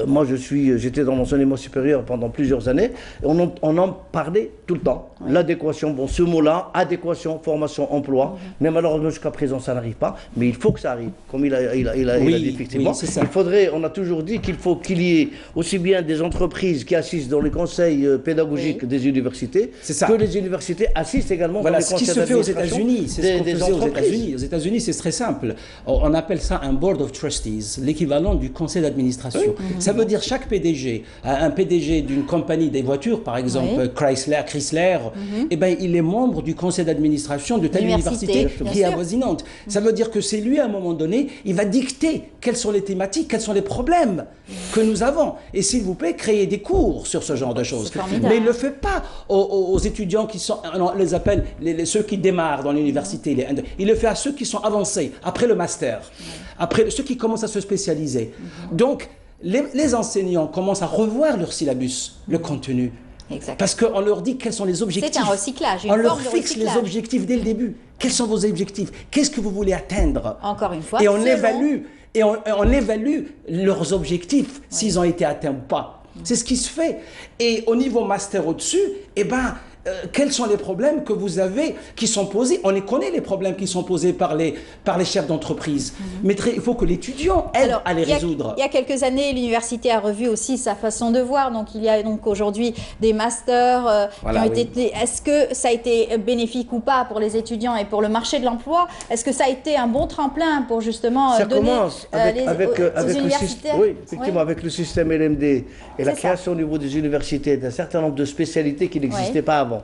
K: Moi, j'étais dans l'enseignement supérieur pendant plusieurs années. On en parlait tout le temps. L'adéquation, bon, ce mot-là, adéquation, formation, emploi. Mais malheureusement, jusqu'à présent, ça n'arrive pas. Mais il faut que ça arrive, comme il a dit effectivement. On a toujours dit qu'il faut qu'il y ait aussi bien des entreprises qui assistent dans les conseils pédagogiques des universités, que les universités assistent également dans les conseils d'administration des entreprises.
P: Aux États-Unis, c'est très simple. On appelle ça un Board of Trustees, l'équivalent du conseil d'administration. Ça veut dire chaque PDG, un PDG d'une compagnie des voitures, par exemple Chrysler, eh ben, il est membre du conseil d'administration de telle université qui est avoisinante. Ça veut dire que c'est lui, à un moment donné, il va dicter quelles sont les thématiques, quels sont les problèmes que nous avons. Et s'il vous plaît, créer des cours sur ce genre de choses. Mais il ne le fait pas aux étudiants qui sont, on les appelle ceux qui démarrent dans l'université. Il le fait à ceux qui sont avancés, après le master, après ceux qui commencent à se spécialiser. Donc, les enseignants commencent à revoir leur syllabus, le contenu. Parce qu'on leur dit quels sont les objectifs.
A: C'est un recyclage.
P: On leur fixe les objectifs dès le début. Quels sont vos objectifs? Qu'est-ce que vous voulez atteindre?
A: Encore une fois.
P: Et on évalue leurs objectifs, s'ils ont été atteints ou pas. C'est ce qui se fait. Et au niveau master au-dessus, eh ben, quels sont les problèmes que vous avez qui sont posés? On les connaît, les problèmes qui sont posés par les chefs d'entreprise. Mais il faut que l'étudiant aide à les résoudre.
A: Il y a quelques années, l'université a revu aussi sa façon de voir. Donc, il y a donc aujourd'hui des masters qui ont été... Est-ce que ça a été bénéfique ou pas pour les étudiants et pour le marché de l'emploi? Est-ce que ça a été un bon tremplin pour justement donner aux universitaires?
K: Oui, effectivement, avec le système LMD et la création au niveau des universités d'un certain nombre de spécialités qui n'existaient pas avant.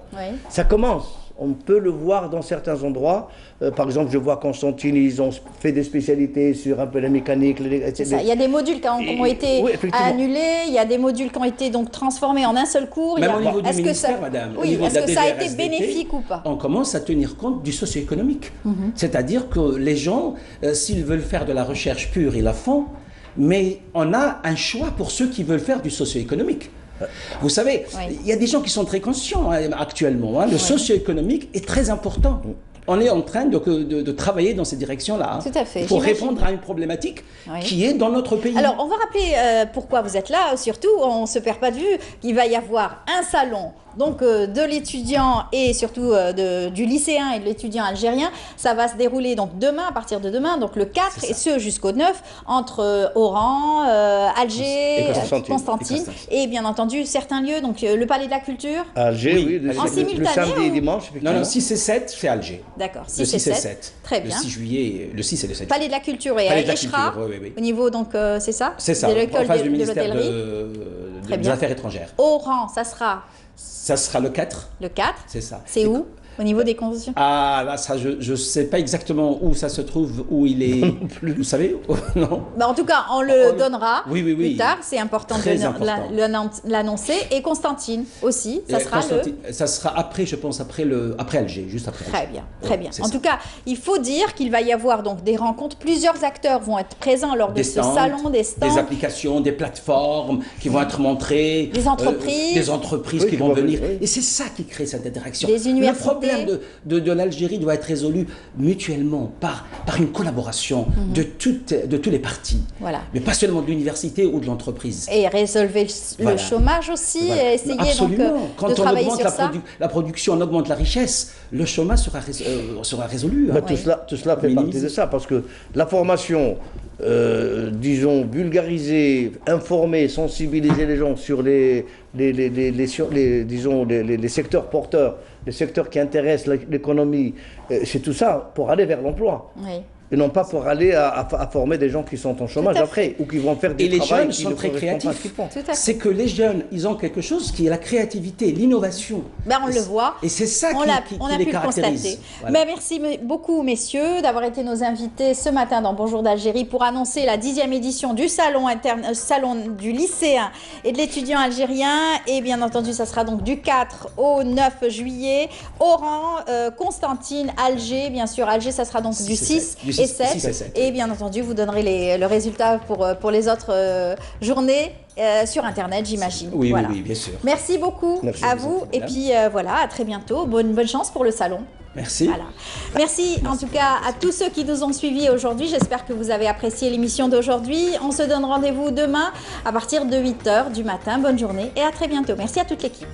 K: Ça commence. On peut le voir dans certains endroits. Par exemple, je vois Constantine, ils ont fait des spécialités sur un peu la mécanique, etc.
A: Il y a des modules qui ont été annulés, il y a des modules qui ont été donc transformés en un seul cours.
P: Même au niveau du ministère, madame.
A: Est-ce que ça a été bénéfique ou pas?
P: On commence à tenir compte du socio-économique. C'est-à-dire que les gens, s'ils veulent faire de la recherche pure, ils la font, mais on a un choix pour ceux qui veulent faire du socio-économique. Vous savez, il y a des gens qui sont très conscients actuellement. Le socio-économique est très important. On est en train de travailler dans ces directions-là pour répondre à une problématique qui est dans notre pays.
A: Alors, on va rappeler pourquoi vous êtes là. Surtout, on ne se perd pas de vue. Il va y avoir un salon donc de l'étudiant et surtout du lycéen et de l'étudiant algérien. Ça va se dérouler donc demain, à partir de demain, donc le 4 et ce jusqu'au 9, entre Oran, Alger, Constantine et bien entendu certains lieux, donc le Palais de la Culture.
K: Alger, en
A: simultané,
K: le samedi et dimanche.
P: Non, 6 et 7, c'est Alger.
A: D'accord, 6 et 7. Très bien.
P: Le 6 juillet, le 6 et le 7.
A: Palais de la Culture et Echra, au niveau donc, c'est ça?
P: C'est ça,
A: de l'école
P: en face du
A: de
P: ministère
A: l'hôtellerie.
P: des Affaires étrangères.
A: Oran, ça sera
P: le 4.
A: Le 4.
P: C'est ça.
A: C'est où? Au niveau des conventions?
P: Ah, là, ça, je ne sais pas exactement où ça se trouve, où il est. Vous savez? Non.
A: Bah, en tout cas, on le donnera plus tard. C'est important
P: Très
A: de
P: important.
A: l'annoncer. Et Constantine aussi, ça sera
P: Ça sera après, je pense, après Alger, juste après Alger.
A: Très bien, très bien. En tout cas, il faut dire qu'il va y avoir donc des rencontres. Plusieurs acteurs vont être présents lors de ce salon, des stands.
P: Des applications, des plateformes qui vont être montrées.
A: Des entreprises.
P: Des entreprises qui vont venir. Et c'est ça qui crée cette interaction.
A: Des universités.
P: Le problème de l'Algérie doit être résolu mutuellement par une collaboration de tous les partis.
A: Voilà.
P: Mais pas seulement de l'université ou de l'entreprise.
A: Et résolver le chômage aussi, et essayer
P: Absolument.
A: donc de travailler sur ça.
P: Quand la production, on augmente la richesse, le chômage sera résolu.
Q: Bah, tout cela fait partie de ça, parce que la formation, disons, vulgariser, informer, sensibiliser les gens sur les secteurs porteurs, les secteurs qui intéressent l'économie, c'est tout ça pour aller vers l'emploi. Oui. Et non pas pour aller à former des gens qui sont en chômage après, ou qui vont faire des travaux.
P: Et les jeunes sont très créatifs. C'est que les jeunes, ils ont quelque chose qui est la créativité, l'innovation.
A: Ben, on le voit.
P: Et c'est ça qui les caractérise.
A: Voilà. Ben, merci beaucoup, messieurs, d'avoir été nos invités ce matin dans Bonjour d'Algérie pour annoncer la 10e édition du salon du lycéen et de l'étudiant algérien. Et bien entendu, ça sera donc du 4 au 9 juillet. Oran, Constantine, Alger. Bien sûr, Alger, ça sera donc du 6 et 7. Et bien entendu, vous donnerez le résultat pour les autres journées sur Internet, j'imagine.
P: Oui,
A: voilà.
P: oui, bien sûr.
A: Merci beaucoup à vous. Et puis voilà, à très bientôt. Bonne chance pour le salon.
P: Merci.
A: Voilà. Merci en tout cas à tous ceux qui nous ont suivis aujourd'hui. J'espère que vous avez apprécié l'émission d'aujourd'hui. On se donne rendez-vous demain à partir de 8 h du matin. Bonne journée et à très bientôt. Merci à toute l'équipe.